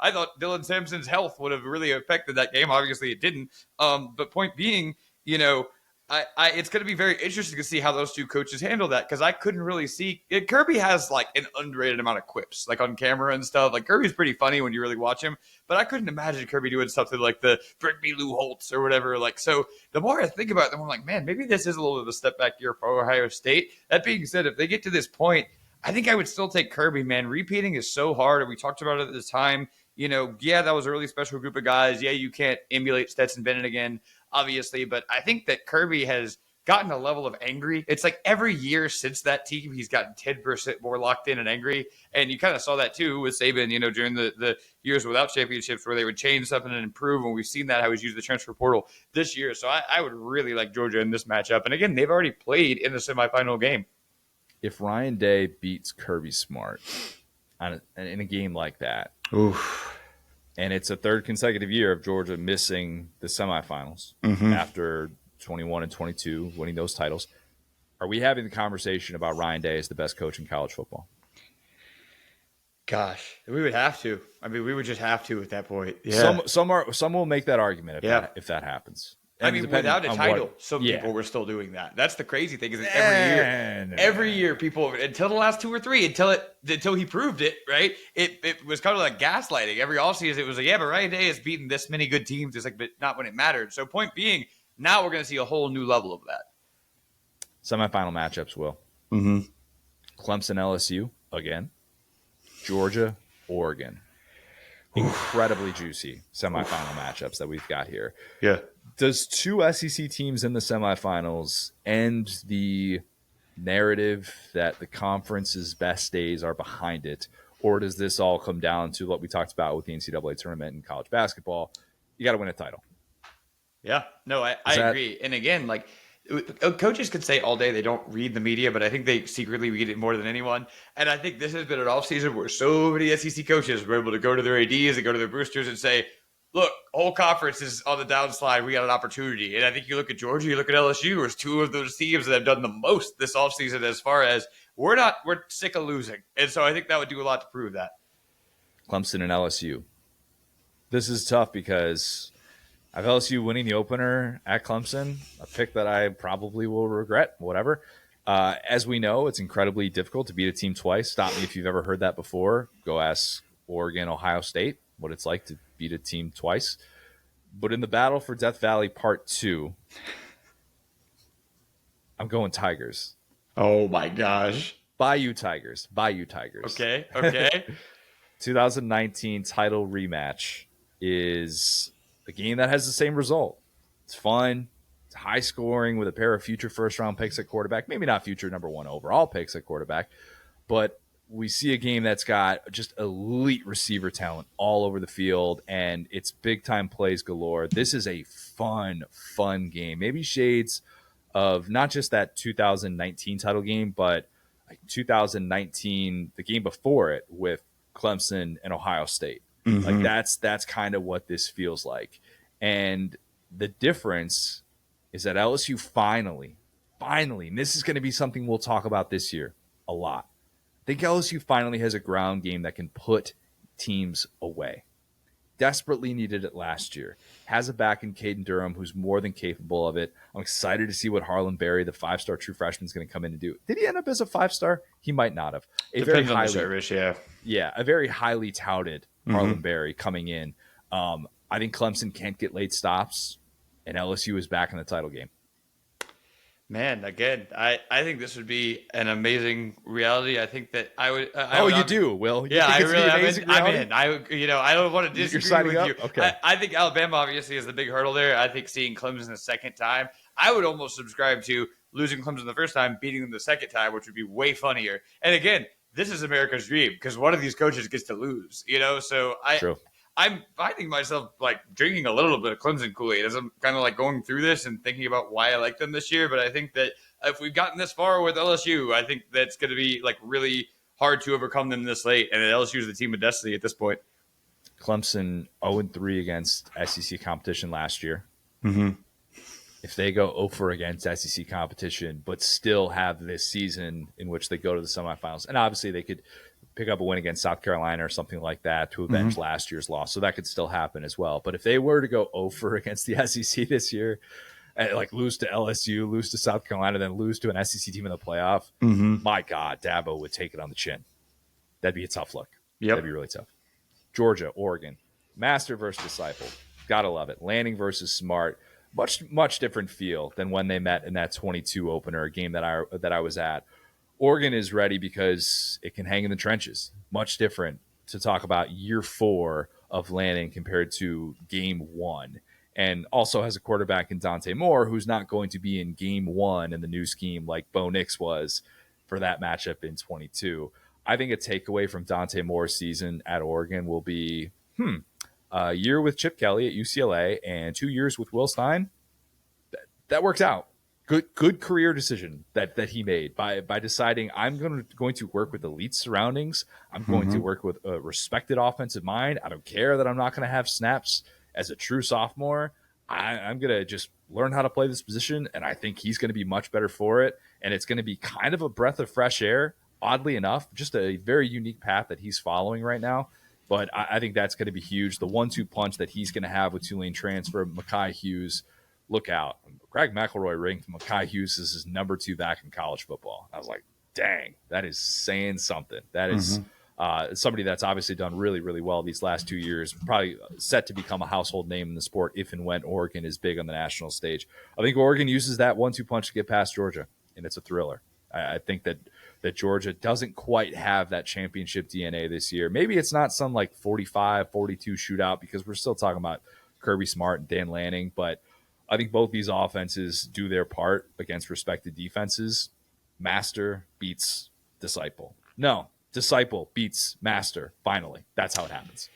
I thought Dylan Sampson's health would have really affected that game. Obviously, it didn't. But point being, it's going to be very interesting to see how those 2 coaches handle that because I couldn't really see – Kirby has, like, an underrated amount of quips, like, on camera and stuff. Like, Kirby's pretty funny when you really watch him, but I couldn't imagine Kirby doing something like the "Bring me Lou Holtz" or whatever. Like, so the more I think about it, the more I'm like, man, maybe this is a little bit of a step back year for Ohio State. That being said, if they get to this point, I think I would still take Kirby, man. Repeating is so hard, and we talked about it at the time. That was a really special group of guys. Yeah, you can't emulate Stetson Bennett again, obviously, but I think that Kirby has gotten a level of angry. It's like every year since that team, he's gotten 10% more locked in and angry. And you kind of saw that too with Saban, during the years without championships where they would change something and improve. And we've seen that, how he's used the transfer portal this year. So I would really like Georgia in this matchup. And again, they've already played in the semifinal game. If Ryan Day beats Kirby Smart in a game like that, oof. And it's a 3rd consecutive year of Georgia missing the semifinals after 21 and 22, winning those titles. Are we having the conversation about Ryan Day as the best coach in college football? Gosh, we would have to. I mean, we would just have to at that point. Yeah. Some will make that argument if that happens. I mean, without a title, some people were still doing that. That's the crazy thing is that every year people, until the last 2 or 3, until he proved it, right? It was kind of like gaslighting. Every offseason, it was like, yeah, but Ryan Day has beaten this many good teams. It's like, but not when it mattered. So point being, now we're going to see a whole new level of that. Semifinal matchups, Will. Mm-hmm. Clemson, LSU, again. Georgia, Oregon. Incredibly juicy semifinal matchups that we've got here. Yeah. Does 2 SEC teams in the semifinals end the narrative that the conference's best days are behind it? Or does this all come down to what we talked about with the NCAA tournament and college basketball? You got to win a title. Yeah. No, I agree. And again, like, coaches could say all day they don't read the media, but I think they secretly read it more than anyone. And I think this has been an offseason where so many SEC coaches were able to go to their ADs and go to their boosters and say, look, whole conference is on the downslide. We got an opportunity. And I think you look at Georgia, you look at LSU, there's 2 of those teams that have done the most this offseason as far as we're sick of losing. And so I think that would do a lot to prove that. Clemson and LSU. This is tough because I have LSU winning the opener at Clemson, a pick that I probably will regret, whatever. As we know, it's incredibly difficult to beat a team twice. Stop me if you've ever heard that before. Go ask Oregon, Ohio State what it's like to beat a team twice. But in the battle for Death Valley Part 2, I'm going Tigers. Oh, my gosh. Bayou Tigers. Okay. 2019 title rematch. is a game that has the same result. It's fun. It's high scoring with a pair of future first round picks at quarterback. Maybe not future number one overall picks at quarterback, but we see a game that's got just elite receiver talent all over the field, and it's big time plays galore. This is a fun game. Maybe shades of not just that 2019 title game, but like 2019, the game before it with Clemson and Ohio State. Like that's kind of what this feels like. And the difference is that LSU finally, and this is going to be something we'll talk about this year a lot. I think LSU finally has a ground game that can put teams away. Desperately needed it last year. Has a back in Caden Durham who's more than capable of it. I'm excited to see what Harlan Berry, the 5-star true freshman, is going to come in and do. Did he end up as a 5-star? He might not have. Depends on the service, yeah. Yeah, a very highly touted Harlan Berry coming in. I think Clemson can't get late stops, and LSU is back in the title game. Man, again, I think this would be an amazing reality. I think that I would. You do, Will? You yeah, I really. I'm in. I don't want to disagree with you. Okay. I think Alabama obviously is the big hurdle there. I think seeing Clemson the second time, I would almost subscribe to losing Clemson the first time, beating them the second time, which would be way funnier. And again, this is America's dream because one of these coaches gets to lose. So I'm finding myself like drinking a little bit of Clemson Kool-Aid as I'm kind of like going through this and thinking about why I like them this year. But I think that if we've gotten this far with LSU, I think that's going to be like really hard to overcome them this late. And LSU is the team of destiny at this point. Clemson 0-3 against SEC competition last year. If they go 0-4 against SEC competition, but still have this season in which they go to the semifinals, and obviously they could pick up a win against South Carolina or something like that to avenge last year's loss. So that could still happen as well. But if they were to go 0-4 against the SEC this year, and like lose to LSU, lose to South Carolina, then lose to an SEC team in the playoff, my God, Dabo would take it on the chin. That'd be a tough look. Yep. That'd be really tough. Georgia, Oregon, master versus disciple. Gotta love it. Lanning versus Smart. Much different feel than when they met in that 22 opener, a game that I was at. Oregon is ready because it can hang in the trenches. Much different to talk about year 4 of Lanning compared to game 1. And also has a quarterback in Dante Moore who's not going to be in game 1 in the new scheme like Bo Nix was for that matchup in 22. I think a takeaway from Dante Moore's season at Oregon will be a year with Chip Kelly at UCLA and 2 years with Will Stein. That worked out. Good career decision that he made by deciding I'm going to work with elite surroundings. I'm going to work with a respected offensive mind. I don't care that I'm not going to have snaps as a true sophomore. I'm going to just learn how to play this position, and I think he's going to be much better for it. And it's going to be kind of a breath of fresh air, oddly enough, just a very unique path that he's following right now. But I think that's going to be huge. The 1-2 punch that he's going to have with Tulane transfer, Mekhi Hughes, look out. Craig McElroy ranked Mekhi Hughes as his number 2 back in college football. I was like, dang, that is saying something. That is somebody that's obviously done really, really well these last 2 years, probably set to become a household name in the sport if and when Oregon is big on the national stage. I think Oregon uses that 1-2 punch to get past Georgia, and it's a thriller. I think that Georgia doesn't quite have that championship DNA this year. Maybe it's not some like 45-42 shootout because we're still talking about Kirby Smart and Dan Lanning, but I think both these offenses do their part against respected defenses. Master beats disciple. No, disciple beats master. Finally, that's how it happens.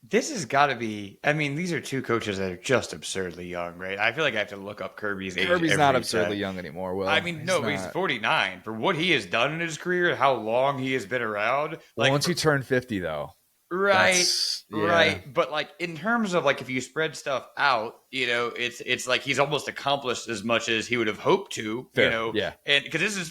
This has got to be. I mean, these are two coaches that are just absurdly young, right? I feel like I have to look up Kirby's age. Kirby's not absurdly young anymore. Will I mean, he's 49 for what he has done in his career, how long he has been around. Like, once you turn 50, though. Right. But like in terms of like if you spread stuff out, it's like he's almost accomplished as much as he would have hoped to, Fair. Yeah. And because this is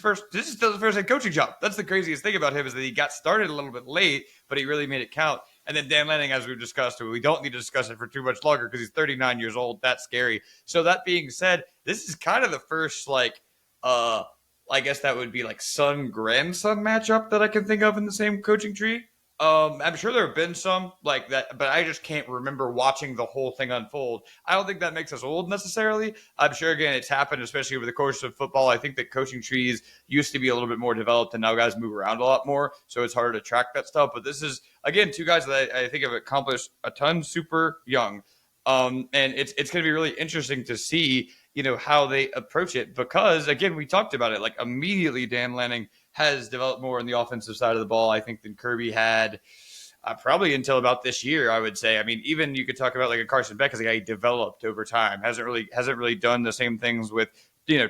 still his first head coaching job. That's the craziest thing about him is that he got started a little bit late, but he really made it count. And then Dan Lanning, as we've discussed, we don't need to discuss it for too much longer because he's 39 years old. That's scary. So that being said, this is kind of the first I guess that would be like son-grandson matchup that I can think of in the same coaching tree. I'm sure there have been some like that, but I just can't remember watching the whole thing unfold. I don't think that makes us old necessarily. I'm sure, again, it's happened, especially over the course of football. I think that coaching trees used to be a little bit more developed, and now guys move around a lot more, so it's harder to track that stuff. But this is, again, two guys that I think have accomplished a ton super young. And it's going to be really interesting to see, how they approach it because, again, we talked about it. Like immediately, Dan Lanning has developed more on the offensive side of the ball, I think, than Kirby had probably until about this year, I would say. I mean, even you could talk about like a Carson Beck as a guy he developed over time, hasn't really done the same things with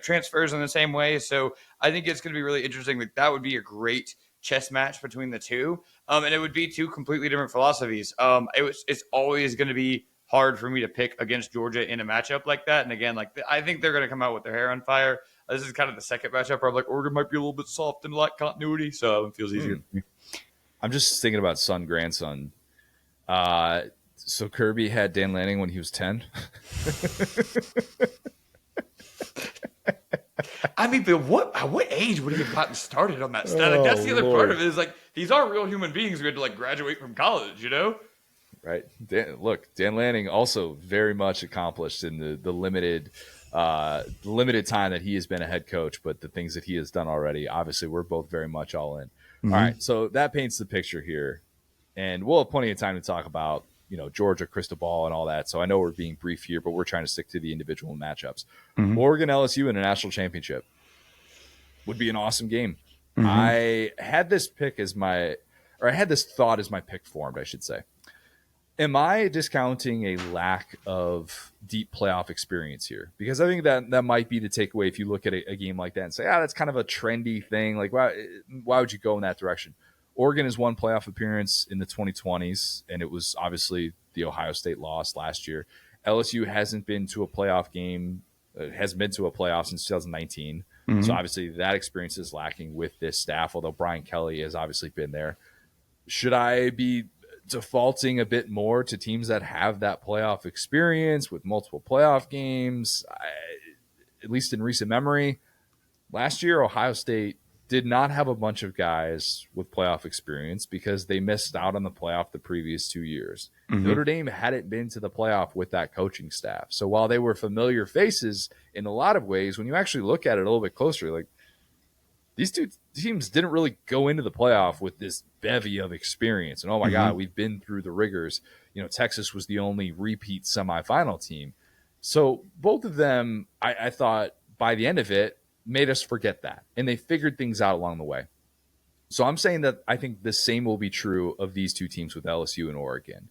transfers in the same way. So I think it's going to be really interesting. Like that would be a great chess match between the two, and it would be two completely different philosophies. It's always going to be hard for me to pick against Georgia in a matchup like that. And again, like I think they're going to come out with their hair on fire. This is kind of the second matchup where I'm like, Oregon might be a little bit soft in lack continuity, so it feels easier. I'm just thinking about son, grandson. So Kirby had Dan Lanning when he was 10. I mean, but at what age would he have gotten started on that stat? Like, that's the other part of it is like these are real human beings who had to like graduate from college, Right. Dan Lanning also very much accomplished in the limited time that he has been a head coach, but the things that he has done already, obviously we're both very much all in. Mm-hmm. All right. So that paints the picture here, and we'll have plenty of time to talk about, Georgia, crystal ball and all that. So I know we're being brief here, but we're trying to stick to the individual matchups. Mm-hmm. Oregon LSU in a national championship would be an awesome game. Mm-hmm. I had this thought as my pick formed, I should say. Am I discounting a lack of deep playoff experience here? Because I think that might be the takeaway if you look at a game like that and say, that's kind of a trendy thing. Like, why would you go in that direction? Oregon has won playoff appearance in the 2020s, and it was obviously the Ohio State loss last year. LSU hasn't been to a playoff game, hasn't been to a playoff since 2019. Mm-hmm. So obviously that experience is lacking with this staff, although Brian Kelly has obviously been there. Should I be defaulting a bit more to teams that have that playoff experience with multiple playoff games? At least in recent memory, last year Ohio State did not have a bunch of guys with playoff experience because they missed out on the playoff the previous 2 years. Mm-hmm. Notre Dame hadn't been to the playoff with that coaching staff. So while they were familiar faces in a lot of ways, when you actually look at it a little bit closer, like these two teams didn't really go into the playoff with this bevy of experience. And, oh, my God, we've been through the rigors. Texas was the only repeat semifinal team. So both of them, I thought, by the end of it, made us forget that. And they figured things out along the way. So I'm saying that I think the same will be true of these two teams with LSU and Oregon.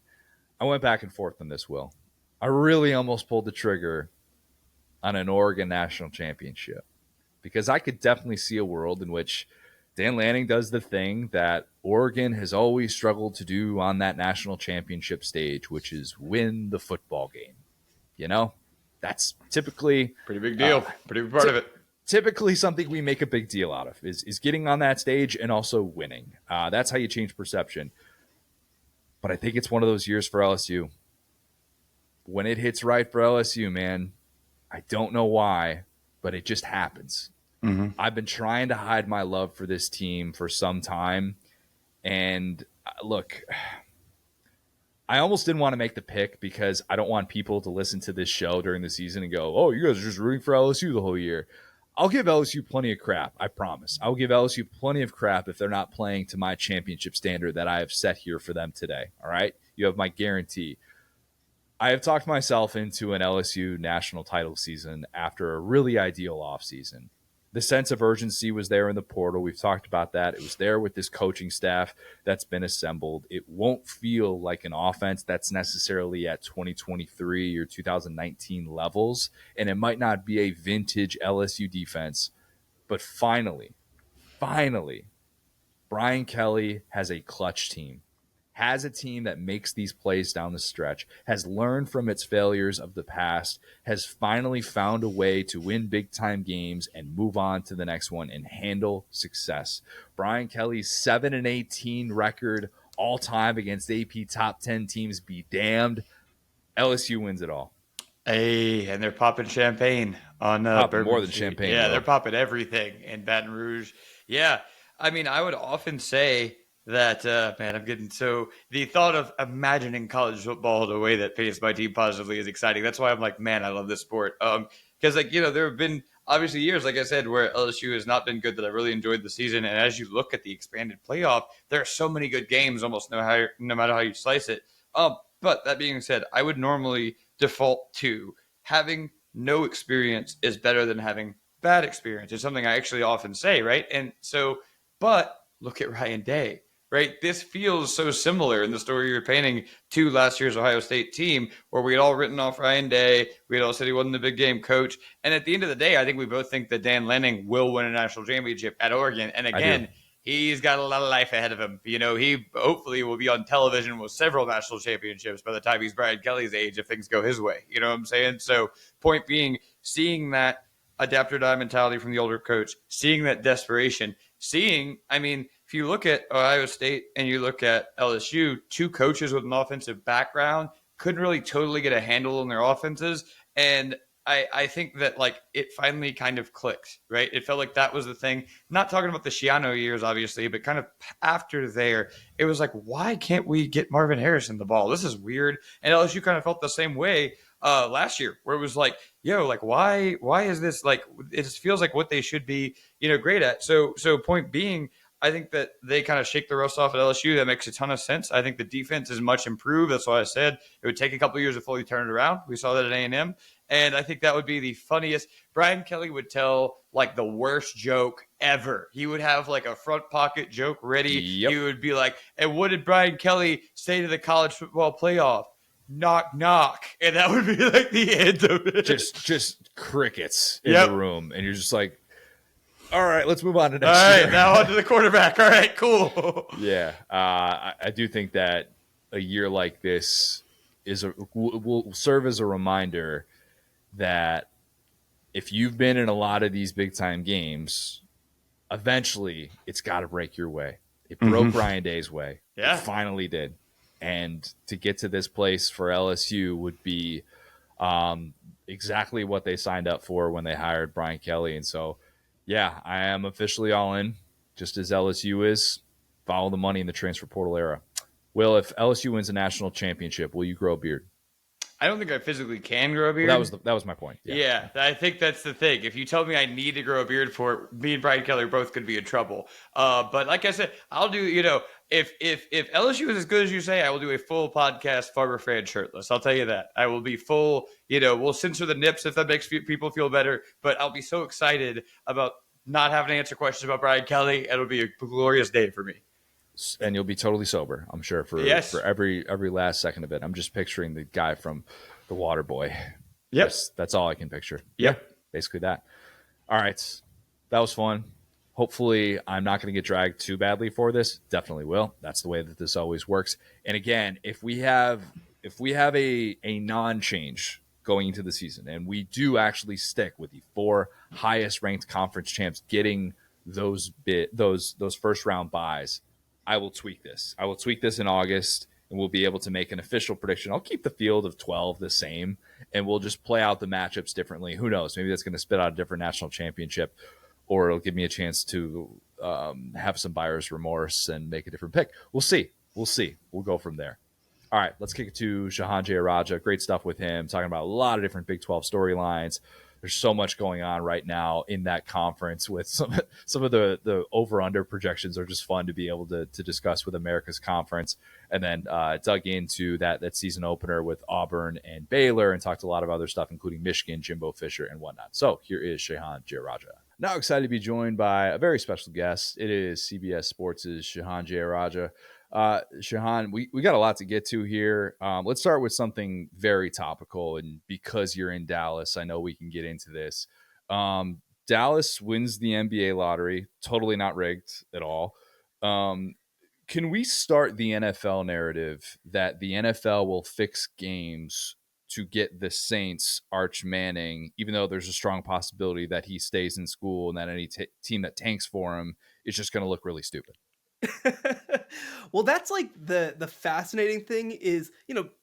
I went back and forth on this, Will. I really almost pulled the trigger on an Oregon national championship, because I could definitely see a world in which Dan Lanning does the thing that Oregon has always struggled to do on that national championship stage, which is win the football game. That's typically pretty big deal. Pretty big part of it. Typically something we make a big deal out of is getting on that stage and also winning. That's how you change perception. But I think it's one of those years for LSU. When it hits right for LSU, man, I don't know why, but it just happens. Mm-hmm. I've been trying to hide my love for this team for some time. And look, I almost didn't want to make the pick because I don't want people to listen to this show during the season and go, oh, you guys are just rooting for LSU the whole year. I'll give LSU plenty of crap, I promise. I'll give LSU plenty of crap if they're not playing to my championship standard that I have set here for them today, all right? You have my guarantee. I have talked myself into an LSU national title season after a really ideal offseason. The sense of urgency was there in the portal. We've talked about that. It was there with this coaching staff that's been assembled. It won't feel like an offense that's necessarily at 2023 or 2019 levels, and it might not be a vintage LSU defense. But finally, Brian Kelly has a clutch team. Has a team that makes these plays down the stretch, has learned from its failures of the past, has finally found a way to win big-time games and move on to the next one and handle success. Brian Kelly's 7-18 record all-time against AP top 10 teams be damned. LSU wins it all. Hey, and they're popping champagne on more than Street. Champagne. Yeah, bro. they're popping everything in Baton Rouge. Yeah, I mean, I would often say that man, I'm getting so the thought of imagining college football the way that paints my team positively is exciting. That's why I'm like, man, I love this sport. Because like there have been obviously years, like I said, where LSU has not been good that I really enjoyed the season. And as you look at the expanded playoff, there are so many good games, almost no matter how you slice it. But that being said, I would normally default to having no experience is better than having bad experience. It's something I actually often say, right? And so, but look at Ryan Day, right? This feels so similar in the story you're painting to last year's Ohio State team, where we had all written off Ryan Day. We had all said he wasn't the big game coach. And at the end of the day, I think we both think that Dan Lanning will win a national championship at Oregon. And again, he's got a lot of life ahead of him. He hopefully will be on television with several national championships by the time he's Brian Kelly's age if things go his way. You know what I'm saying? So, point being, seeing that adapt or die mentality from the older coach, seeing that desperation, if you look at Ohio State and you look at LSU, two coaches with an offensive background couldn't really totally get a handle on their offenses. And I think that like it finally kind of clicked, right? It felt like that was the thing. Not talking about the Shiano years, obviously, but kind of after there, it was like, why can't we get Marvin Harrison the ball? This is weird. And LSU kind of felt the same way last year, where it was like, like why is this like? It just feels like what they should be, great at. So point being, I think that they kind of shake the rust off at LSU. That makes a ton of sense. I think the defense is much improved. That's why I said it would take a couple of years to fully turn it around. We saw that at A&M. And I think that would be the funniest. Brian Kelly would tell like the worst joke ever. He would have like a front pocket joke ready. Yep. He would be like, and what did Brian Kelly say to the college football playoff? Knock, knock. And that would be like the end of it. Just crickets in the room. And you're just like, all right, let's move on to next year. All right, now on to the quarterback. All right, cool. Yeah, I do think that a year like this will serve as a reminder that if you've been in a lot of these big time games, eventually it's got to break your way. It broke Ryan Day's way. Yeah, it finally did. And to get to this place for LSU would be exactly what they signed up for when they hired Brian Kelly. And so, yeah, I am officially all in, just as LSU is. Follow the money in the transfer portal era. Will, if LSU wins a national championship, will you grow a beard? I don't think I physically can grow a beard. Well, that was my point. Yeah, I think that's the thing. If you tell me I need to grow a beard for it, me and Brian Kelly are both going to be in trouble. But like I said, I'll do. If LSU is as good as you say, I will do a full podcast Farmer fan shirtless. I'll tell you that. I will be full. We'll censor the nips if that makes people feel better. But I'll be so excited about not having to answer questions about Brian Kelly. It'll be a glorious day for me. And you'll be totally sober, I'm sure, for every last second of it. I'm just picturing the guy from The Water Boy. Yep. That's all I can picture. Yep. Yeah, basically that. All right. That was fun. Hopefully I'm not going to get dragged too badly for this. Definitely will. That's the way that this always works. And again, if we have a non-change going into the season and we do actually stick with the 4 highest ranked conference champs getting those first round buys, I will tweak this. I will tweak this in August, and we'll be able to make an official prediction. I'll keep the field of 12 the same, and we'll just play out the matchups differently. Who knows? Maybe that's going to spit out a different national championship, or it'll give me a chance to have some buyer's remorse and make a different pick. We'll see. We'll go from there. All right, let's kick it to Shehan Jeyarajah. Great stuff with him, talking about a lot of different Big 12 storylines. There's so much going on right now in that conference with some of the over-under projections are just fun to be able to discuss with America's conference. And then dug into that season opener with Auburn and Baylor and talked a lot of other stuff, including Michigan, Jimbo Fisher, and whatnot. So here is Shehan Jeyarajah. Now excited to be joined by a very special guest. It is CBS Sports' Shehan Jeyarajah. Shehan, we got a lot to get to here. Let's start with something very topical, and because you're in Dallas, I know we can get into this. Dallas wins the NBA lottery, totally not rigged at all. Can we start the NFL narrative that the NFL will fix games to get the Saints Arch Manning, even though there's a strong possibility that he stays in school and that any team that tanks for him is just going to look really stupid? Well, that's like the fascinating thing is,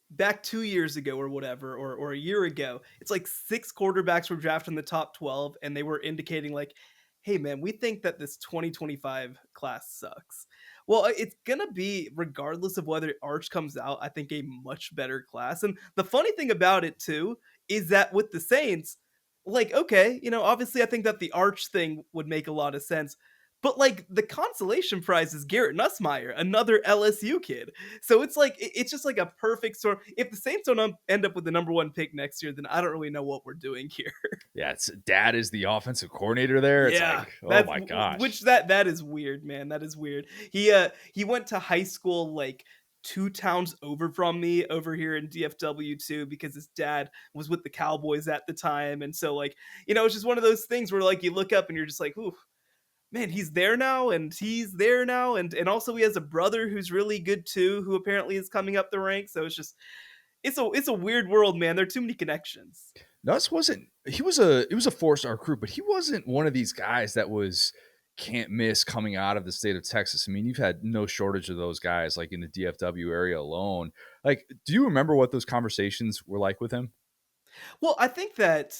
back 2 years ago or whatever, or a year ago, it's like 6 quarterbacks were drafted in the top 12 and they were indicating like, hey man, we think that this 2025 class sucks. Well, it's gonna be, regardless of whether Arch comes out, I think a much better class. And the funny thing about it too is that with the Saints, like, okay, obviously I think that the Arch thing would make a lot of sense. But like the consolation prize is Garrett Nussmeier, another LSU kid. So it's like it's just like a perfect storm. If the Saints don't end up with the number one pick next year, then I don't really know what we're doing here. Yeah, it's dad is the offensive coordinator there. It's Yeah, like, oh that's my gosh. which that is weird, man. That is weird. He went to high school like two towns over from me over here in DFW too because his dad was with the Cowboys at the time, and so like it's just one of those things where like you look up and you're just like, ooh, man, he's there now, and he's there now, and also he has a brother who's really good too, who apparently is coming up the ranks. So it's just it's a weird world, man. There are too many connections. Nuss wasn't he was a it was a 4-star recruit, but he wasn't one of these guys that was can't miss coming out of the state of Texas. I mean, you've had no shortage of those guys like in the DFW area alone. Like, do you remember what those conversations were like with him? Well, I think that,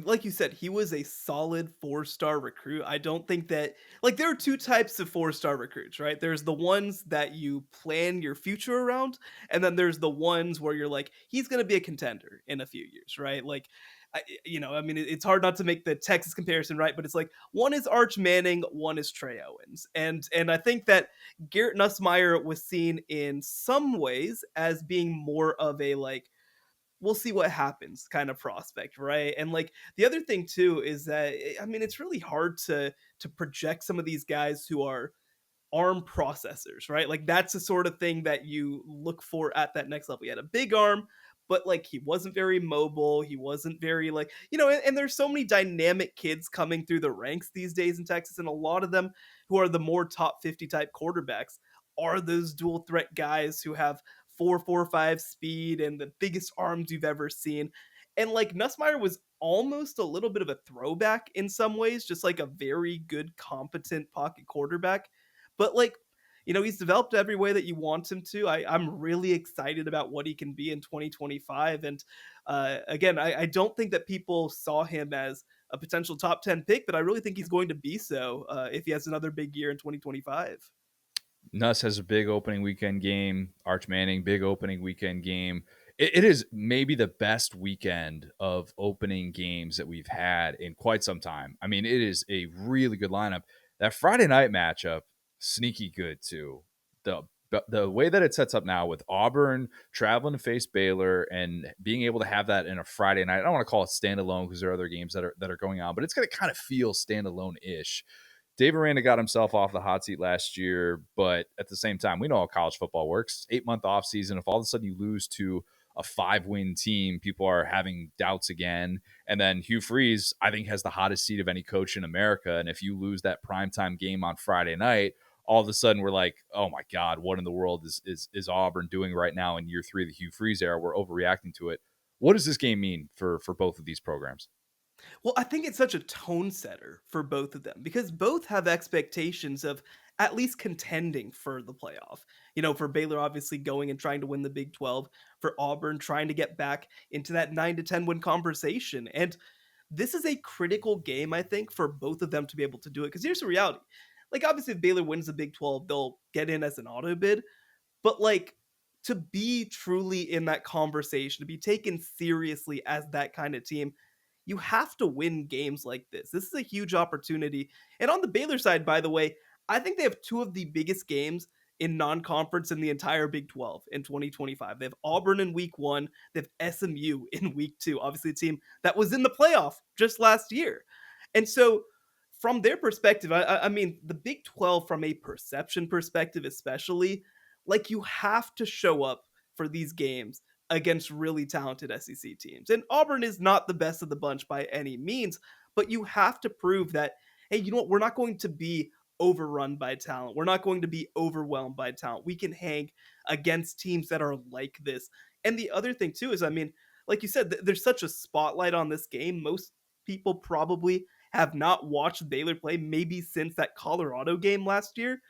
like you said, he was a solid four-star recruit. I don't think that, like, there are two types of four-star recruits, right? There's the ones that you plan your future around, and then there's the ones where you're like, he's going to be a contender in a few years, right? Like, I mean, it's hard not to make the Texas comparison, right? But it's like one is Arch Manning, one is Trey Owens, and I think that Garrett Nussmeier was seen in some ways as being more of a like we'll see what happens kind of prospect, right? And like the other thing too is that I mean it's really hard to project some of these guys who are arm processors, right? Like that's the sort of thing that you look for at that next level. He had a big arm, but like he wasn't very mobile. He wasn't very like, and there's so many dynamic kids coming through the ranks these days in Texas, and a lot of them who are the more top 50 type quarterbacks are those dual threat guys who have 4.45 speed and the biggest arms you've ever seen. And like Nussmeier was almost a little bit of a throwback in some ways, just like a very good, competent pocket quarterback. But like, he's developed every way that you want him to. I'm really excited about what he can be in 2025. And again, I don't think that people saw him as a potential top 10 pick, but I really think he's going to be so if he has another big year in 2025. Nuss has a big opening weekend game. Arch Manning, big opening weekend game. It is maybe the best weekend of opening games that we've had in quite some time. I mean, it is a really good lineup. That Friday night matchup, sneaky good too. The way that it sets up now with Auburn traveling to face Baylor and being able to have that in a Friday night. I don't want to call it standalone because there are other games that are going on, but it's going to kind of feel standalone ish. Dave Aranda got himself off the hot seat last year, but at the same time, we know how college football works. 8-month off season. If all of a sudden you lose to a 5-win team, people are having doubts again. And then Hugh Freeze, I think, has the hottest seat of any coach in America. And if you lose that primetime game on Friday night, all of a sudden we're like, oh my God, what in the world is Auburn doing right now in year 3 of the Hugh Freeze era? We're overreacting to it. What does this game mean for both of these programs? Well, I think it's such a tone setter for both of them because both have expectations of at least contending for the playoff. For Baylor, obviously going and trying to win the Big 12, for Auburn, trying to get back into that 9 to 10 win conversation. And this is a critical game, I think, for both of them to be able to do it. Because here's the reality. Like, obviously, if Baylor wins the Big 12, they'll get in as an auto bid. But, like, to be truly in that conversation, to be taken seriously as that kind of team, you have to win games like this. This is a huge opportunity. And on the Baylor side, by the way, I think they have two of the biggest games in non-conference in the entire Big 12 in 2025. They have Auburn in week 1, they have SMU in week 2, obviously a team that was in the playoff just last year. And so from their perspective, I mean, the Big 12 from a perception perspective especially, like you have to show up for these games against really talented SEC teams. And Auburn is not the best of the bunch by any means, but you have to prove that, hey, you know what? We're not going to be overrun by talent. We're not going to be overwhelmed by talent. We can hang against teams that are like this. And the other thing, too, is, I mean, like you said, there's such a spotlight on this game. Most people probably have not watched Baylor play maybe since that Colorado game last year.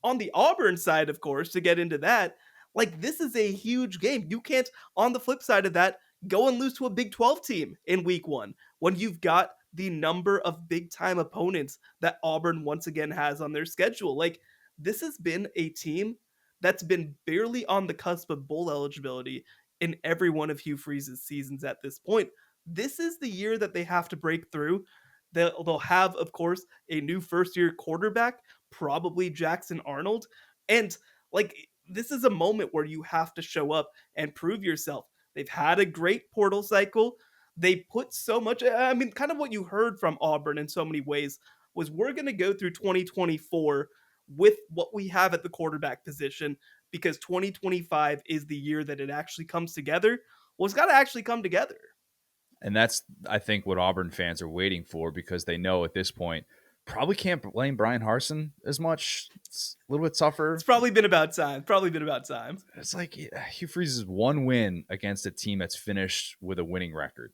On the Auburn side, of course, to get into that, like this is a huge game. You can't, on the flip side of that, go and lose to a Big 12 team in week 1 when you've got the number of big time opponents that Auburn once again has on their schedule. Like this has been a team that's been barely on the cusp of bowl eligibility in every one of Hugh Freeze's seasons at this point. This is the year that they have to break through. They'll have, of course, a new first year quarterback, probably Jackson Arnold. And like, this is a moment where you have to show up and prove yourself. They've had a great portal cycle. They put so much, I mean, kind of what you heard from Auburn in so many ways was we're going to go through 2024 with what we have at the quarterback position because 2025 is the year that it actually comes together. Well, it's got to actually come together. And that's, I think, what Auburn fans are waiting for, because they know at this point, probably can't blame Brian Harsin as much. It's a little bit tougher. It's probably been about time. It's like Hugh Freeze's one win against a team that's finished with a winning record.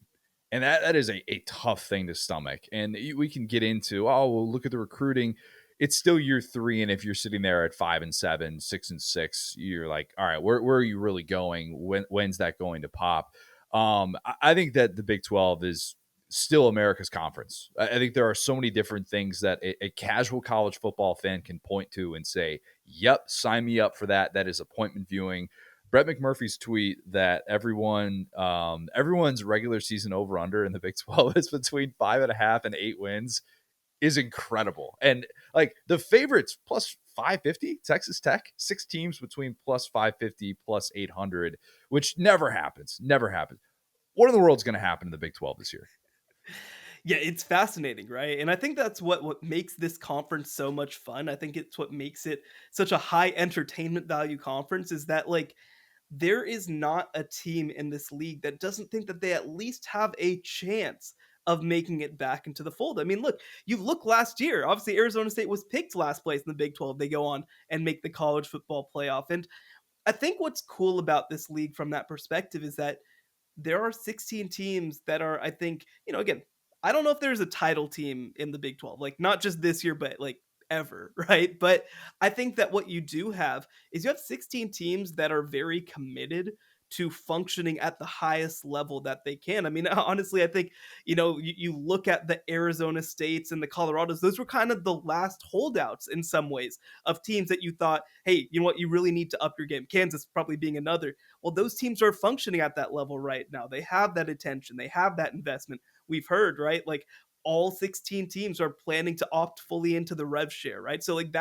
And that is a tough thing to stomach. And we can get into, well, look at the recruiting. It's still year 3. And if you're sitting there at 5-7, 6-6, you're like, all right, where are you really going? When's that going to pop? I think that the Big 12 is still America's conference. I think there are so many different things that a casual college football fan can point to and say, yep, sign me up for that. That is appointment viewing. Brett McMurphy's tweet that everyone's regular season over under in the Big 12 is between 5.5 and 8 wins is incredible. And like the favorites plus 550, Texas Tech, 6 teams between plus 550, plus 800, which never happens. Never happens. What in the world is going to happen in the Big 12 this year? Yeah, it's fascinating, right? And I think that's what makes this conference so much fun. I think it's what makes it such a high entertainment value conference is that like there is not a team in this league that doesn't think that they at least have a chance of making it back into the fold. I mean, look last year. Obviously, Arizona State was picked last place in the Big 12. They go on and make the college football playoff. And I think what's cool about this league from that perspective is that there are 16 teams that are, I think, again, I don't know if there's a title team in the Big 12, like not just this year, but like ever, right? But I think that what you do have is you have 16 teams that are very committed to functioning at the highest level that they can. I mean, honestly, I think, you look at the Arizona States and the Colorados, those were kind of the last holdouts in some ways of teams that you thought, hey, you know what, you really need to up your game. Kansas probably being another. Well, those teams are functioning at that level right now. They have that attention, they have that investment. We've heard, right? Like all 16 teams are planning to opt fully into the rev share, right? So like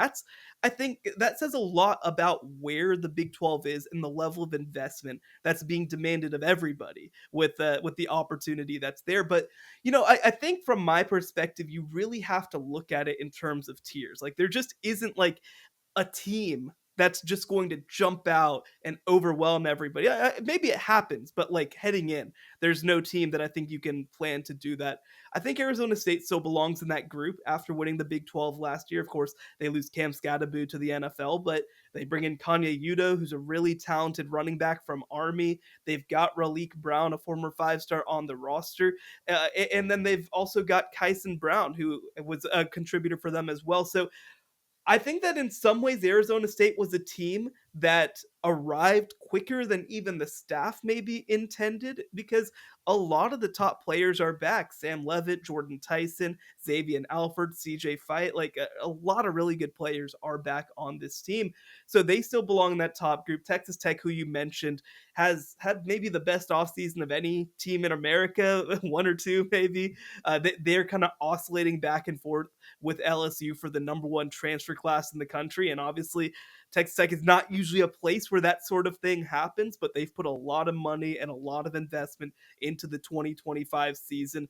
I think that says a lot about where the Big 12 is and the level of investment that's being demanded of everybody with the opportunity that's there. But I think from my perspective, you really have to look at it in terms of tiers. Like there just isn't like a team that's just going to jump out and overwhelm everybody. Maybe it happens, but like heading in, there's no team that I think you can plan to do that. I think Arizona State still belongs in that group after winning the Big 12 last year. Of course, they lose Cam Scadaboo to the NFL, but they bring in Kanye Udo, who's a really talented running back from Army. They've got Raleek Brown, a former 5-star on the roster. And then they've also got Kyson Brown, who was a contributor for them as well. So I think that in some ways, Arizona State was a team that arrived quicker than even the staff maybe intended because a lot of the top players are back. Sam Levitt, Jordan Tyson, Xavier Alford, CJ Fight, like a lot of really good players are back on this team. So they still belong in that top group. Texas Tech, who you mentioned, has had maybe the best offseason of any team in America, one or two maybe. They're kind of oscillating back and forth with LSU for the number 1 transfer class in the country. And obviously, Texas Tech is not usually a place where that sort of thing happens, but they've put a lot of money and a lot of investment into the 2025 season.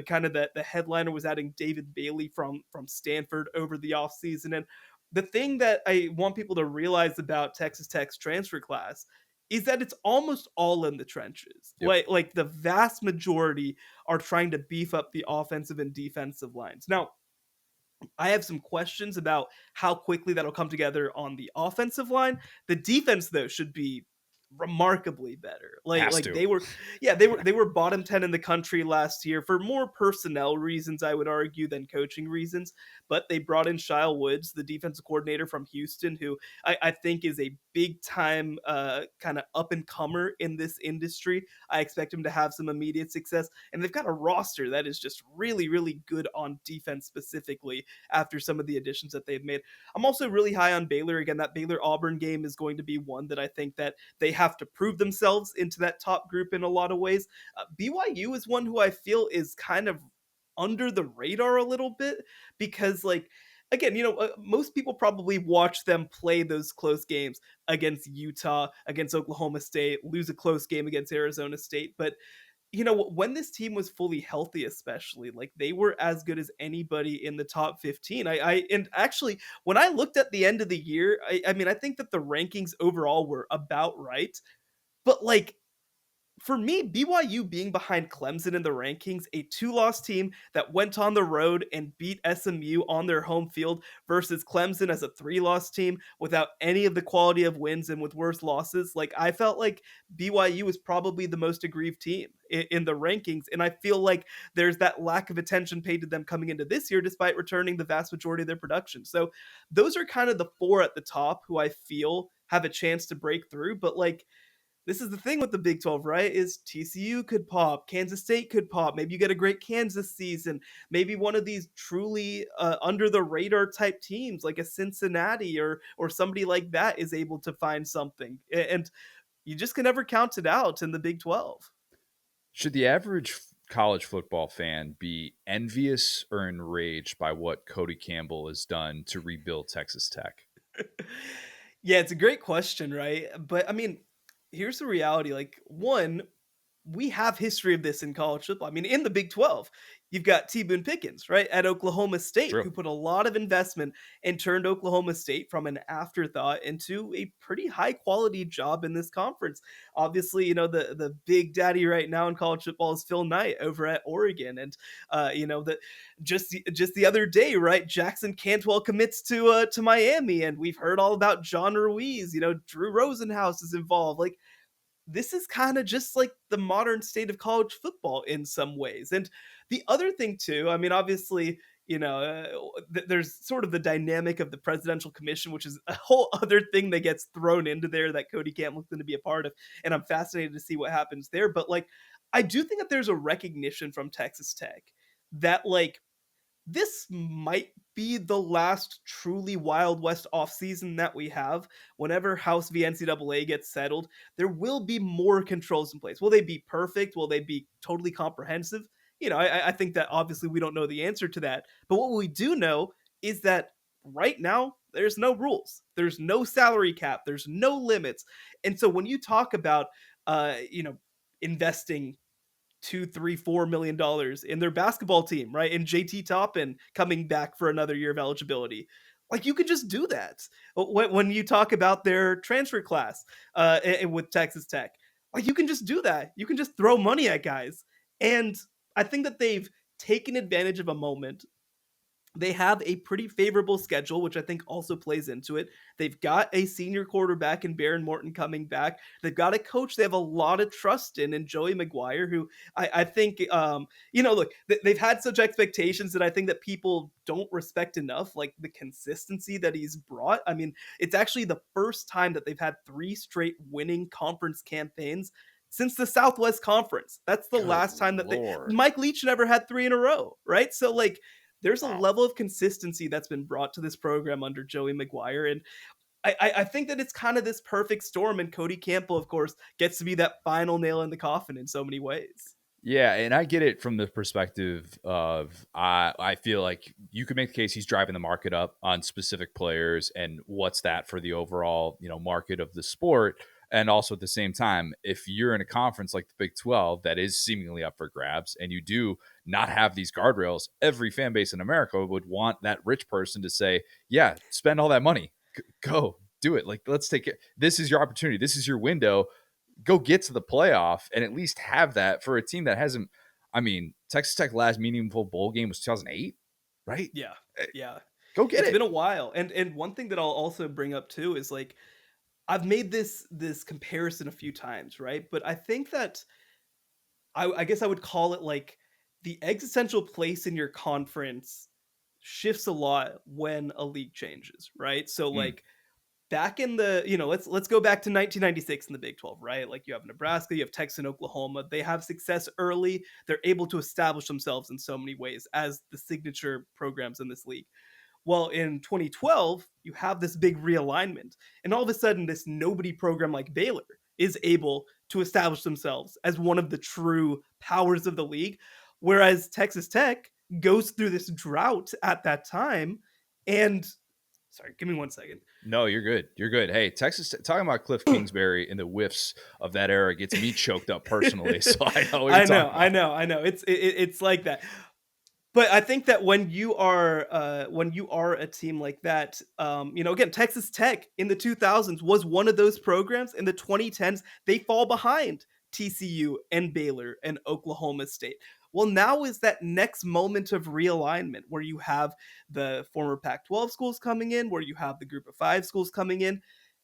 Kind of the headliner was adding David Bailey from Stanford over the offseason. And the thing that I want people to realize about Texas Tech's transfer class is that it's almost all in the trenches. Yep. Like the vast majority are trying to beef up the offensive and defensive lines. Now, I have some questions about how quickly that'll come together on the offensive line. The defense, though, should be remarkably better. Has Like to. they were, yeah, they were bottom 10 in the country last year for more personnel reasons, I would argue, than coaching reasons. But they brought in Shile Woods, the defensive coordinator from Houston, who I think is a big time kind of up and comer in this industry. I expect him to have some immediate success, and they've got a roster that is just really, really good on defense specifically after some of the additions that they've made. I'm also really high on Baylor. Again, that Baylor Auburn game is going to be one that I think that they have to prove themselves into that top group in a lot of ways. BYU is one who I feel is kind of under the radar a little bit because, like, again, most people probably watch them play those close games against Utah, against Oklahoma State, lose a close game against Arizona State. But when this team was fully healthy, especially, like, they were as good as anybody in the top 15. And actually, when I looked at the end of the year, I mean, I think that the rankings overall were about right. But, like, for me, BYU being behind Clemson in the rankings, a two-loss team that went on the road and beat SMU on their home field versus Clemson as a three-loss team without any of the quality of wins and with worse losses, like, I felt like BYU was probably the most aggrieved team in the rankings, and I feel like there's that lack of attention paid to them coming into this year despite returning the vast majority of their production. So those are kind of the four at the top who I feel have a chance to break through, but, like, this is the thing with the Big 12, right? Is TCU could pop, Kansas State could pop. Maybe you get a great Kansas season. Maybe one of these truly under the radar type teams, like a Cincinnati or somebody like that, is able to find something. And you just can never count it out in the Big 12. Should the average college football fan be envious or enraged by what Cody Campbell has done to rebuild Texas Tech? Yeah, it's a great question, right? But I mean, here's the reality. Like, one, we have history of this in college football. I mean, in the Big 12, you've got T. Boone Pickens, right, at Oklahoma State, True. who put a lot of investment and turned Oklahoma State from an afterthought into a pretty high quality job in this conference. Obviously, the big daddy right now in college football is Phil Knight over at Oregon, and that just the other day, right, Jackson Cantwell commits to Miami, and we've heard all about John Ruiz. Drew Rosenhaus is involved. Like, this is kind of just like the modern state of college football in some ways. And the other thing too, I mean, obviously, there's sort of the dynamic of the presidential commission, which is a whole other thing that gets thrown into there that Cody Campbell's going to be a part of. And I'm fascinated to see what happens there. But, like, I do think that there's a recognition from Texas Tech that, like, this might be the last truly Wild West offseason that we have. Whenever House v NCAA gets settled, there will be more controls in place. Will they be perfect? Will they be totally comprehensive? I think that obviously we don't know the answer to that. But what we do know is that right now, there's no rules. There's no salary cap. There's no limits. And so when you talk about, investing 2, 3, $4 million in their basketball team, right? And JT Toppin coming back for another year of eligibility. Like, you could just do that. When you talk about their transfer class with Texas Tech, like, you can just do that. You can just throw money at guys. And I think that they've taken advantage of a moment. They have a pretty favorable schedule, which I think also plays into it. They've got a senior quarterback in Baron Morton coming back. They've got a coach they have a lot of trust in Joey McGuire, who I think, look, they've had such expectations that I think that people don't respect enough, like the consistency that he's brought. I mean, it's actually the first time that they've had 3 straight winning conference campaigns since the Southwest Conference. That's the Good last time that Lord. Mike Leach never had 3 in a row, right? So, like, there's a Wow. level of consistency that's been brought to this program under Joey McGuire. And I think that it's kind of this perfect storm. And Cody Campbell, of course, gets to be that final nail in the coffin in so many ways. Yeah, and I get it from the perspective of I feel like you could make the case he's driving the market up on specific players and what's that for the overall, market of the sport. And also at the same time, if you're in a conference like the Big 12 that is seemingly up for grabs and you do not have these guardrails, every fan base in America would want that rich person to say, yeah, spend all that money. Go do it. Like, let's take it. This is your opportunity. This is your window. Go get to the playoff and at least have that for a team that hasn't. I mean, Texas Tech last meaningful bowl game was 2008, right? Yeah. Yeah. Go get It's it. been a while. And one thing that I'll also bring up too is, like, I've made this comparison a few times, right? But I think that I guess I would call it like the existential place in your conference shifts a lot when a league changes, right? So Mm, like back in the, let's go back to 1996 in the Big 12, right? Like you have Nebraska, you have Texas and Oklahoma. They have success early. They're able to establish themselves in so many ways as the signature programs in this league. Well, in 2012, you have this big realignment, and all of a sudden, this nobody program like Baylor is able to establish themselves as one of the true powers of the league, whereas Texas Tech goes through this drought at that time. And sorry, give me 1 second. no, you're good. You're good. Hey, Texas, talking about Cliff Kingsbury and the whiffs of that era gets me choked up personally. So I know what you're talking about. I know. It's like that. But I think that when you are a team like that, again, Texas Tech in the 2000s was one of those programs. In the 2010s, they fall behind TCU and Baylor and Oklahoma State. Well, now is that next moment of realignment where you have the former Pac-12 schools coming in, where you have the Group of Five schools coming in,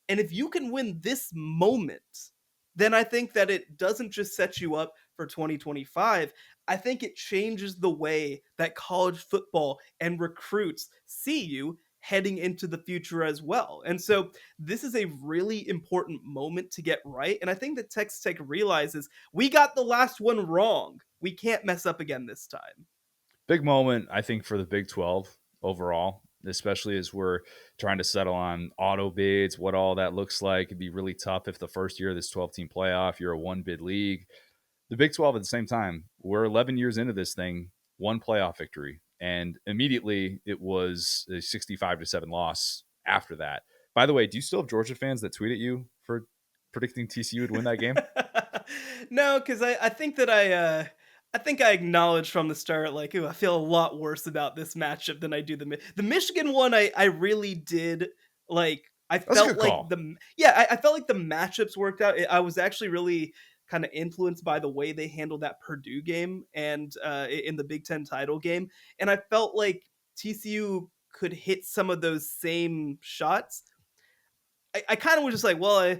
and if you can win this moment, then I think that it doesn't just set you up for 2025. I think it changes the way that college football and recruits see you heading into the future as well. And so this is a really important moment to get right. And I think that Texas Tech realizes we got the last one wrong. We can't mess up again this time. Big moment, I think, for the Big 12 overall, especially as we're trying to settle on auto bids, what all that looks like. It'd be really tough if the first year of this 12-team playoff, you're a one-bid league. The Big 12 at the same time, we're 11 years into this thing, one playoff victory. And immediately it was a 65-7 loss after that. By the way, do you still have Georgia fans that tweet at you for predicting TCU would win that game? No, because I think that I think I acknowledged from the start, like, ooh, I feel a lot worse about this matchup than I do the Michigan one. I really did like. I That's a felt good like call. I felt like the matchups worked out. I was actually really kind of influenced by the way they handled that Purdue game and in the Big Ten title game, and I felt like TCU could hit some of those same shots. I kind of was just like, well,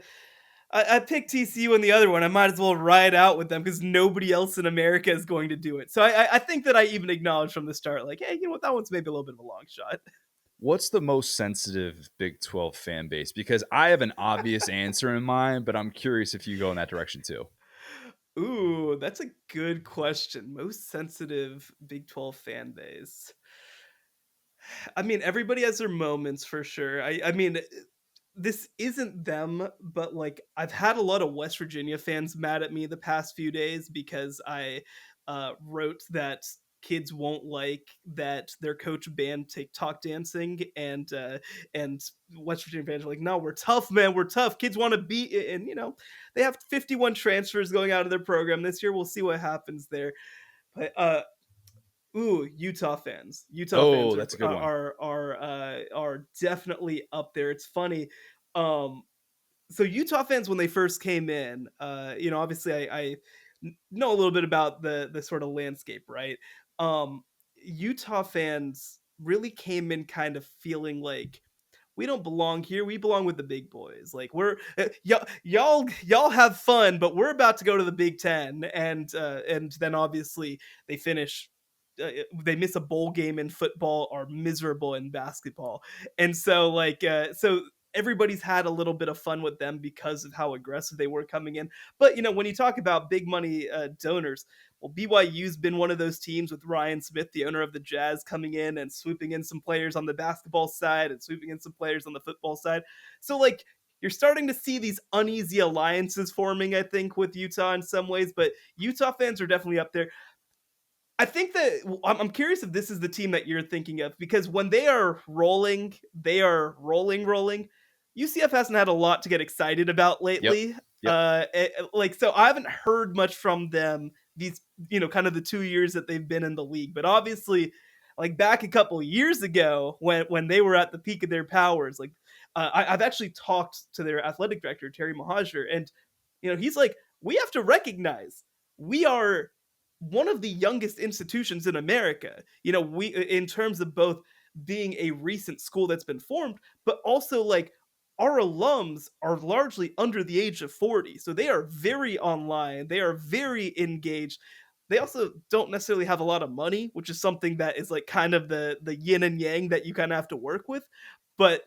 I picked TCU in the other one. I might as well ride out with them because nobody else in America is going to do it. So I think that I even acknowledged from the start, like, hey, you know what, that one's maybe a little bit of a long shot. What's the most sensitive Big 12 fan base? Because I have an obvious answer in mind, but I'm curious if you go in that direction too. Ooh, that's a good question. Most sensitive Big 12 fan base. I mean, everybody has their moments for sure. I mean, this isn't them, but like I've had a lot of West Virginia fans mad at me the past few days because I wrote that kids won't like that their coach banned TikTok dancing, and West Virginia fans are like, no, we're tough, man, we're tough. Kids want to be, and they have 51 transfers going out of their program this year. We'll see what happens there, but ooh, Utah fans. Utah Oh, fans that's a good one. are definitely up there. It's funny. Um, so Utah fans when they first came in, obviously I know a little bit about the sort of landscape, right? Utah fans really came in kind of feeling like we don't belong here. We belong with the big boys. Like we're y'all have fun, but we're about to go to the Big Ten, and then obviously they finish. They miss a bowl game in football, are miserable in basketball, and so everybody's had a little bit of fun with them because of how aggressive they were coming in. But when you talk about big money donors, well, BYU's been one of those teams with Ryan Smith, the owner of the Jazz, coming in and swooping in some players on the basketball side and swooping in some players on the football side. So, like, you're starting to see these uneasy alliances forming, I think, with Utah in some ways, but Utah fans are definitely up there. I think that I'm curious if this is the team that you're thinking of because when they are rolling, they are rolling. UCF hasn't had a lot to get excited about Yep. lately. Yep. So I haven't heard much from them these, kind of the 2 years that they've been in the league. But obviously, like back a couple of years ago when they were at the peak of their powers, like I've actually talked to their athletic director, Terry Mohajir, and he's like, we have to recognize we are one of the youngest institutions in America. We in terms of both being a recent school that's been formed, but also like our alums are largely under the age of 40. So they are very online. They are very engaged. They also don't necessarily have a lot of money, which is something that is like kind of the yin and yang that you kind of have to work with. But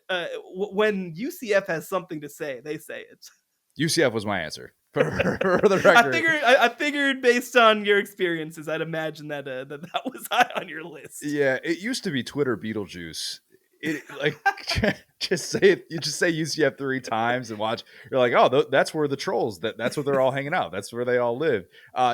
when UCF has something to say, they say it. UCF was my answer for the I record. figured. I figured based on your experiences, I'd imagine that that was high on your list. Yeah, it used to be Twitter Beetlejuice. It like just say it. You just say UCF 3 times and watch. You're like, oh, that's where the trolls. That's where they're all hanging out. That's where they all live.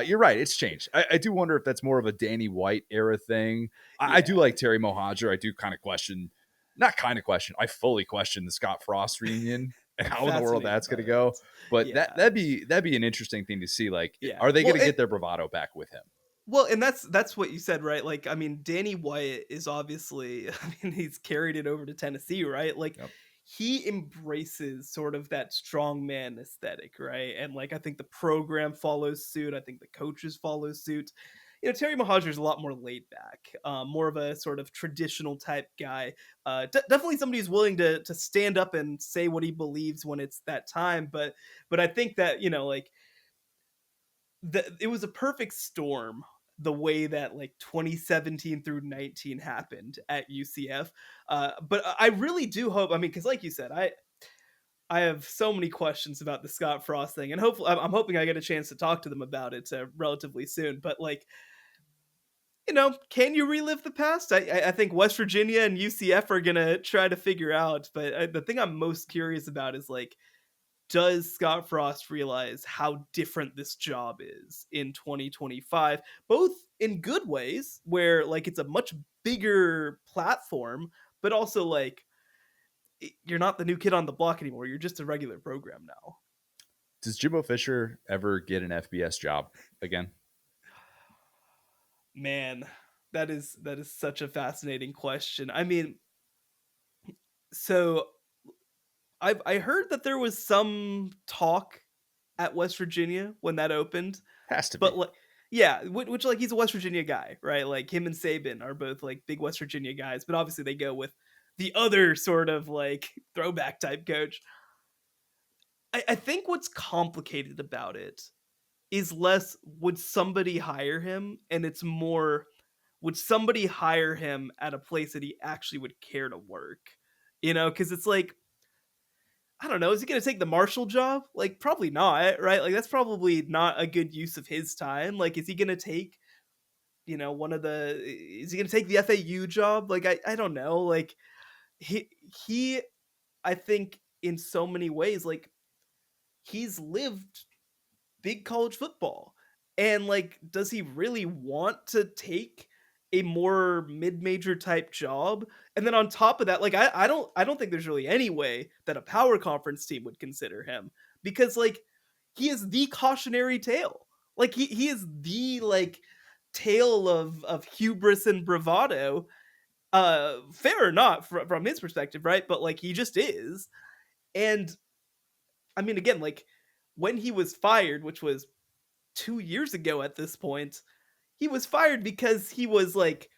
You're right. It's changed. I do wonder if that's more of a Danny White era thing. I do like Terry Mohajir. I do kind of question, not kind of question. I fully question the Scott Frost reunion and how in the world that's going to go. But Yeah. that'd be an interesting thing to see. Like, Yeah. are they going to get their bravado back with him? Well, and that's what you said, right? Like, I mean, Danny White is obviously, I mean, he's carried it over to Tennessee, right? Like, Yep. he embraces sort of that strongman aesthetic, right? And like, I think the program follows suit. I think the coaches follow suit. You know, Terry Mohajir is a lot more laid back, more of a sort of traditional type guy. Definitely somebody who's willing to stand up and say what he believes when it's that time. But I think that, you know, like, it was a perfect storm the way that like 2017 through 19 happened at UCF. But I really do hope, I mean, because like you said, I have so many questions about the Scott Frost thing, and hopefully I'm hoping I get a chance to talk to them about it relatively soon. But like, you know, can you relive the past? I think West Virginia and UCF are gonna try to figure out. But the thing I'm most curious about is like, does Scott Frost realize how different this job is in 2025, both in good ways, where like it's a much bigger platform, but also like you're not the new kid on the block anymore. You're just a regular program now. Does Jimbo Fisher ever get an FBS job again? Man, that is such a fascinating question. I mean, so I heard that there was some talk at West Virginia when that opened. Has to be. But like, yeah, which like he's a West Virginia guy, right? Like him and Saban are both like big West Virginia guys, but obviously they go with the other sort of like throwback type coach. I think what's complicated about it is less would somebody hire him, and it's more would somebody hire him at a place that he actually would care to work, you know? Because it's like, I don't know, is he going to take the Marshall job? Like, probably not, right? Like, that's probably not a good use of his time. Like, is he going to take, you know, is he going to take the FAU job? Like, I don't know. Like, he, I think in so many ways, like, he's lived big college football. And like, does he really want to take a more mid-major type job? And then on top of that, like I don't think there's really any way that a power conference team would consider him, because like he is the cautionary tale. Like he is the like tale of hubris and bravado. Fair or not from his perspective, right? But like he just is. And I mean, again, like when he was fired, which was 2 years ago at this point, he was fired because he was like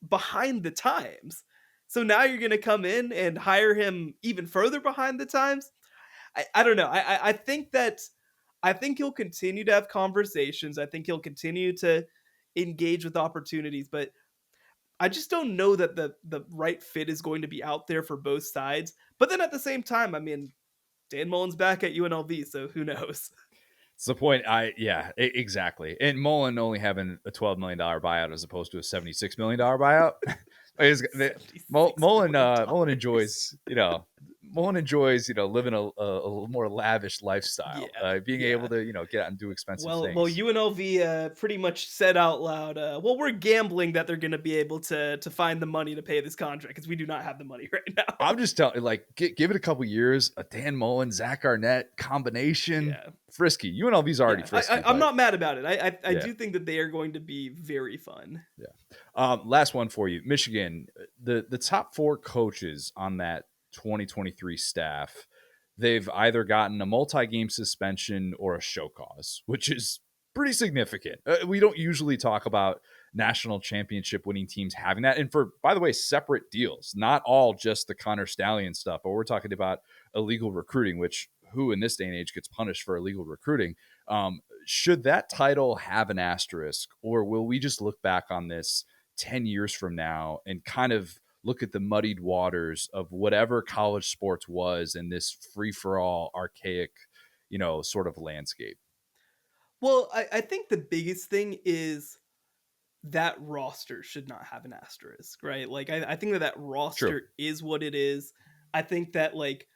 behind the times. So now you're going to come in and hire him even further behind the times. I don't know. I think he'll continue to have conversations. I think he'll continue to engage with opportunities, but I just don't know that the right fit is going to be out there for both sides. But then at the same time, I mean, Dan Mullen's back at UNLV, so who knows? It's the point. Exactly. And Mullen only having a $12 million buyout as opposed to a $76 million buyout. Mullen enjoys, living a more lavish lifestyle, being able to, get out and do expensive things. Well, UNLV pretty much said out loud, well, we're gambling that they're going to be able to find the money to pay this contract because we do not have the money right now. I'm just telling, like, give it a couple years, a Dan Mullen, Zach Arnett combination, frisky. UNLV's already frisky. I'm not mad about it. I do think that they are going to be very fun. Yeah. Last one for you, Michigan. The top 4 coaches on that 2023 staff, they've either gotten a multi-game suspension or a show cause, which is pretty significant. We don't usually talk about national championship winning teams having that. And for, by the way, separate deals, not all just the Connor Stallion stuff, but we're talking about illegal recruiting, which who in this day and age gets punished for illegal recruiting? Should that title have an asterisk, or will we just look back on this 10 years from now and kind of look at the muddied waters of whatever college sports was in this free-for-all archaic, sort of landscape? Well, I think the biggest thing is that roster should not have an asterisk, right? Like I think that True. roster is what it is. I think that like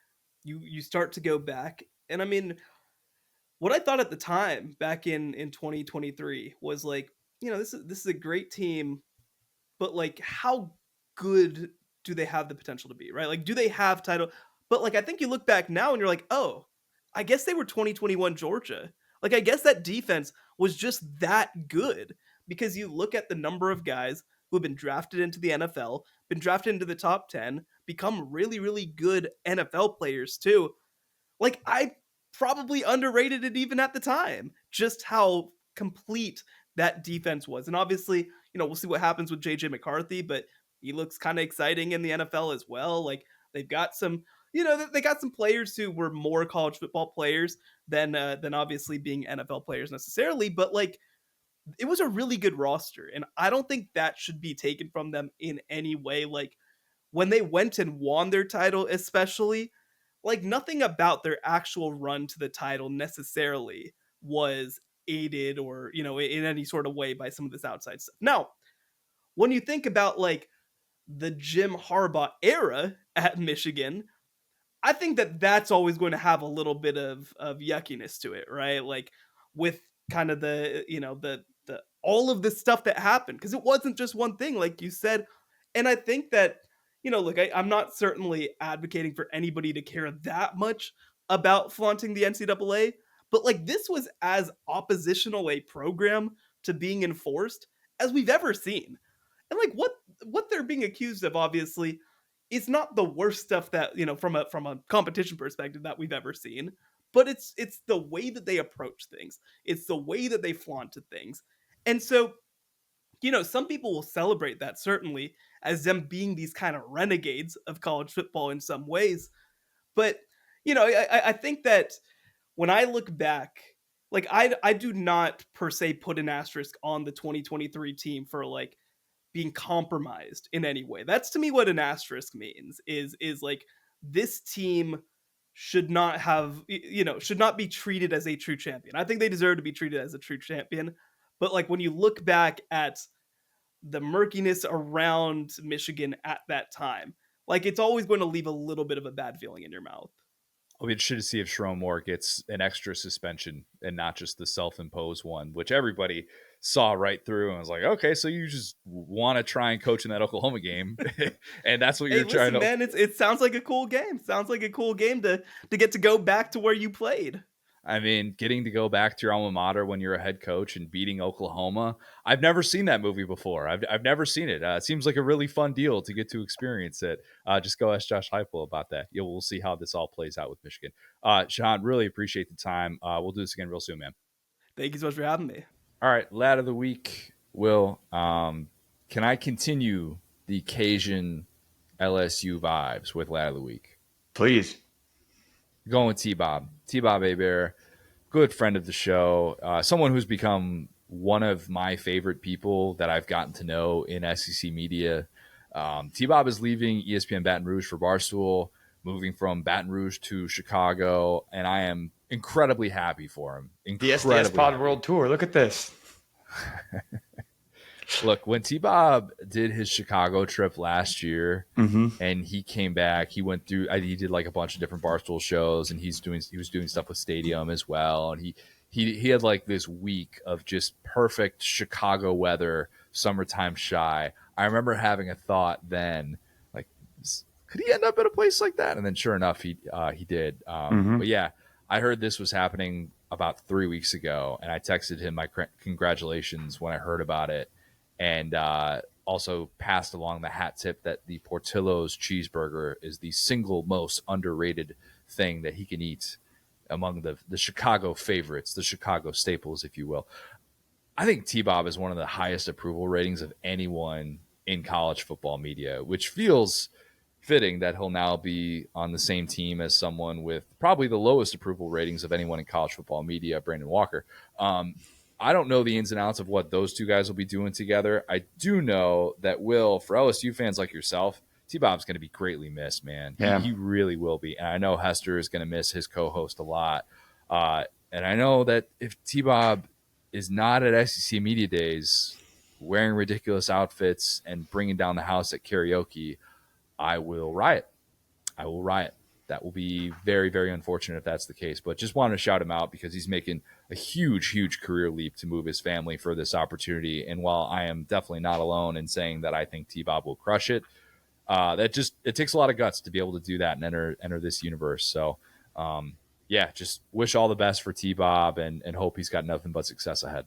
you start to go back, and I mean, what I thought at the time back in 2023 was like, this is a great team, but like how good do they have the potential to be, right? Like do they have title? But like I think you look back now and you're like, "Oh, I guess they were 2021 Georgia." Like I guess that defense was just that good because you look at the number of guys who have been drafted into the NFL, been drafted into the top 10, become really really good NFL players too. Like I probably underrated it even at the time, just how complete that defense was. And obviously, we'll see what happens with JJ McCarthy, but he looks kind of exciting in the NFL as well. Like they've got some, they got some players who were more college football players than obviously being NFL players necessarily, but like it was a really good roster, and I don't think that should be taken from them in any way. Like when they went and won their title, especially, like nothing about their actual run to the title necessarily was aided or, in any sort of way by some of this outside stuff. Now, when you think about like the Jim Harbaugh era at Michigan, I think that that's always going to have a little bit of yuckiness to it, right? Like with kind of the all of the stuff that happened, because it wasn't just one thing, like you said. And I think that, look, I'm not certainly advocating for anybody to care that much about flaunting the NCAA, but like this was as oppositional a program to being enforced as we've ever seen. And like what they're being accused of, obviously, is not the worst stuff that, from a competition perspective that we've ever seen, but it's the way that they approach things. It's the way that they flaunted things. And so, some people will celebrate that, certainly, as them being these kind of renegades of college football in some ways. But, I think that when I look back, like I do not per se put an asterisk on the 2023 team for like being compromised in any way. That's to me what an asterisk means is like this team should not have, should not be treated as a true champion. I think they deserve to be treated as a true champion. But like when you look back at the murkiness around Michigan at that time, like it's always going to leave a little bit of a bad feeling in your mouth. I'll be interested to see if Sherrone Moore gets an extra suspension and not just the self-imposed one, which everybody saw right through and was like, okay, so you just want to try and coach in that Oklahoma game, and that's what you're trying to. Man, it sounds like a cool game. Sounds like a cool game to get to go back to where you played. I mean, getting to go back to your alma mater when you're a head coach and beating Oklahoma. I've never seen that movie before. I've never seen it. It seems like a really fun deal to get to experience it. Just go ask Josh Heupel about that. We'll see how this all plays out with Michigan. Shehan, really appreciate the time. We'll do this again real soon, man. Thank you so much for having me. All right, lad of the week, Will. Can I continue the Cajun LSU vibes with lad of the week? Please. Going with T-Bob. T-Bob Hebert, good friend of the show, someone who's become one of my favorite people that I've gotten to know in SEC media. T-Bob is leaving ESPN Baton Rouge for Barstool, moving from Baton Rouge to Chicago, and I am incredibly happy for him. The SDS Pod World Tour. Look at this. Look, when T-Bob did his Chicago trip last year and he came back, he went through, he did like a bunch of different Barstool shows, and he was doing stuff with Stadium as well. And he had like this week of just perfect Chicago weather, summertime shy. I remember having a thought then, like, could he end up at a place like that? And then sure enough, he did. But yeah, I heard this was happening about 3 weeks ago, and I texted him my congratulations when I heard about it. And also passed along the hat tip that the Portillo's cheeseburger is the single most underrated thing that he can eat among the Chicago favorites, the Chicago staples, if you will. I think T-Bob is one of the highest approval ratings of anyone in college football media, which feels fitting that he'll now be on the same team as someone with probably the lowest approval ratings of anyone in college football media, Brandon Walker. I don't know the ins and outs of what those two guys will be doing together. I do know that for LSU fans like yourself, T-Bob's going to be greatly missed, man. Yeah. He really will be. And I know Hester is going to miss his co-host a lot. And I know that if T-Bob is not at SEC Media Days wearing ridiculous outfits and bringing down the house at karaoke, I will riot. That will be very, very unfortunate if that's the case. But just wanted to shout him out because he's making a huge, huge career leap to move his family for this opportunity. And while I am definitely not alone in saying that I think T-Bob will crush it, it takes a lot of guts to be able to do that and enter this universe. So, just wish all the best for T-Bob and hope he's got nothing but success ahead.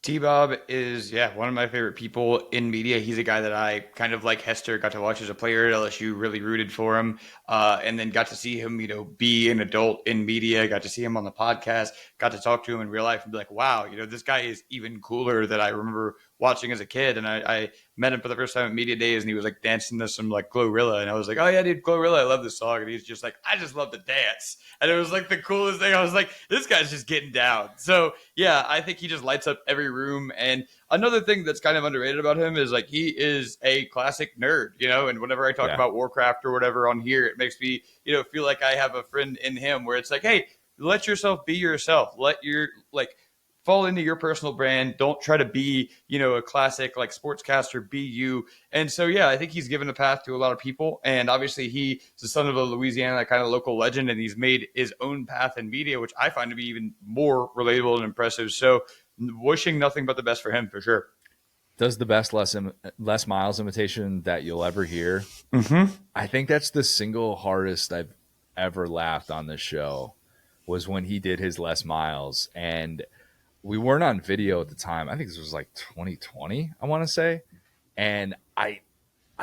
T-Bob is, one of my favorite people in media. He's a guy that I kind of like Hester, got to watch as a player at LSU, really rooted for him, and then got to see him, be an adult in media, got to see him on the podcast, got to talk to him in real life and be like, wow, this guy is even cooler than I remember watching as a kid. And I met him for the first time at Media Days, and he was like dancing to some like Glorilla. And I was like, oh yeah, dude, Glorilla, I love this song. And he's just like, I just love to dance. And it was like the coolest thing. I was like, this guy's just getting down. So yeah, I think he just lights up every room. And another thing that's kind of underrated about him is like, he is a classic nerd, and whenever I talk about Warcraft or whatever on here, it makes me, feel like I have a friend in him where it's like, hey, let yourself be yourself. Let your fall into your personal brand. Don't try to be, a classic like sportscaster, be you. And so, I think he's given a path to a lot of people. And obviously he's the son of a Louisiana kind of local legend, and he's made his own path in media, which I find to be even more relatable and impressive. So wishing nothing but the best for him for sure. Does the best Les Miles imitation that you'll ever hear. I think that's the single hardest I've ever laughed on this show was when he did his Les Miles, and we weren't on video at the time. I think this was like 2020, I want to say. And I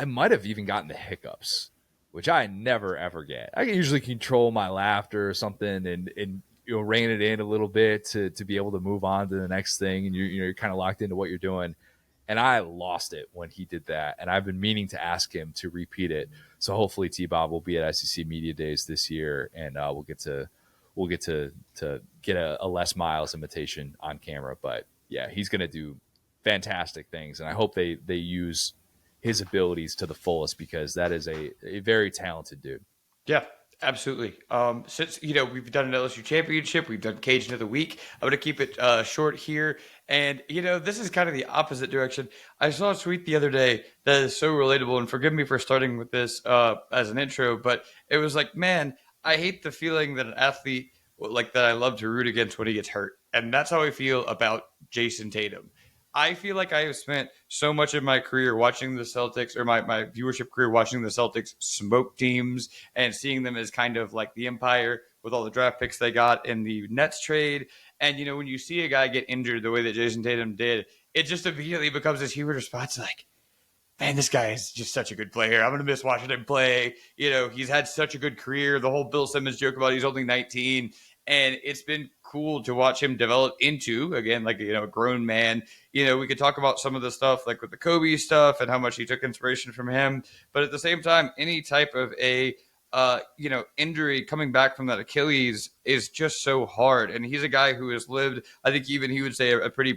might have even gotten the hiccups, which I never, ever get. I can usually control my laughter or something and rein it in a little bit to be able to move on to the next thing. And you're kind of locked into what you're doing. And I lost it when he did that. And I've been meaning to ask him to repeat it. So hopefully T-Bob will be at SEC Media Days this year, and we'll get to get a Les Miles imitation on camera. But yeah, he's going to do fantastic things. And I hope they use his abilities to the fullest, because that is a very talented dude. Yeah, absolutely. Since, we've done an LSU championship, we've done Cajun of the Week. I'm going to keep it short here. And, this is kind of the opposite direction. I saw a tweet the other day that is so relatable, and forgive me for starting with this as an intro, but it was like, man, I hate the feeling that an athlete like that I love to root against when he gets hurt. And that's how I feel about Jason Tatum. I feel like I have spent so much of my career watching the Celtics, or my viewership career watching the Celtics smoke teams and seeing them as kind of like the empire with all the draft picks they got in the Nets trade. And, when you see a guy get injured the way that Jason Tatum did, it just immediately becomes this huge response like, man, this guy is just such a good player. I'm going to miss watching him play. He's had such a good career. The whole Bill Simmons joke about he's only 19. And it's been cool to watch him develop into, again, like, a grown man. We could talk about some of the stuff like with the Kobe stuff and how much he took inspiration from him. But at the same time, any type of a injury coming back from that Achilles is just so hard. And he's a guy who has lived, I think even he would say, a pretty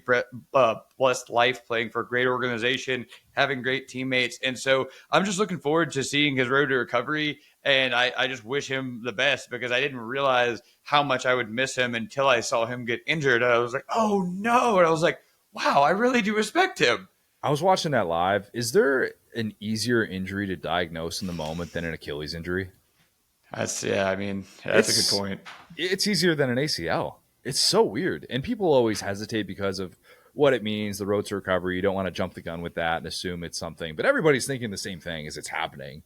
blessed life, playing for a great organization, having great teammates. And so I'm just looking forward to seeing his road to recovery. And I just wish him the best, because I didn't realize how much I would miss him until I saw him get injured. And I was like, oh no. And I was like, wow, I really do respect him. I was watching that live. Is there an easier injury to diagnose in the moment than an Achilles injury? That's a good point. It's easier than an ACL. It's so weird. And people always hesitate because of what it means, the road to recovery. You don't want to jump the gun with that and assume it's something. But everybody's thinking the same thing as it's happening.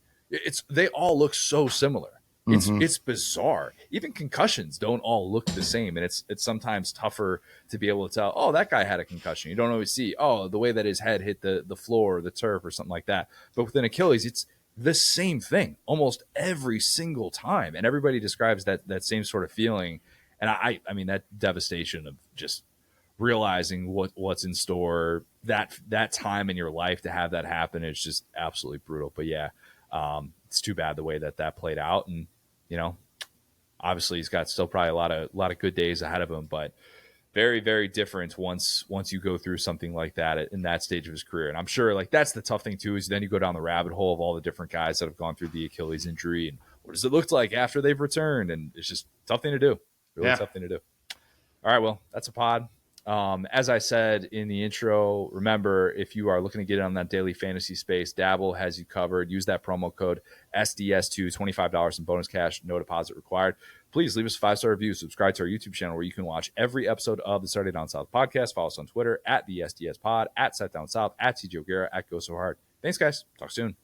They all look so similar. It's bizarre. Even concussions don't all look the same. And it's sometimes tougher to be able to tell, oh, that guy had a concussion. You don't always see, oh, the way that his head hit the floor or the turf or something like that. But with an Achilles, it's the same thing almost every single time. And everybody describes that same sort of feeling. And I mean, that devastation of just realizing what's in store, that time in your life to have that happen is just absolutely brutal. But yeah, it's too bad the way that played out. And, obviously he's got still probably a lot of good days ahead of him, but very, very different once you go through something like that in that stage of his career. And I'm sure like that's the tough thing too, is then you go down the rabbit hole of all the different guys that have gone through the Achilles injury and what does it look like after they've returned? And it's just a tough thing to do. Really tough thing to do. All right, well, that's a pod. As I said in the intro, remember, if you are looking to get in on that daily fantasy space, Dabble has you covered. Use that promo code SDS2, $25 in bonus cash, no deposit required. Please leave us a 5-star review. Subscribe to our YouTube channel where you can watch every episode of the Saturday Down South podcast. Follow us on Twitter at the SDS Pod, at Set Down South, at TJ O'Gara, at Go So Hard. Thanks, guys. Talk soon.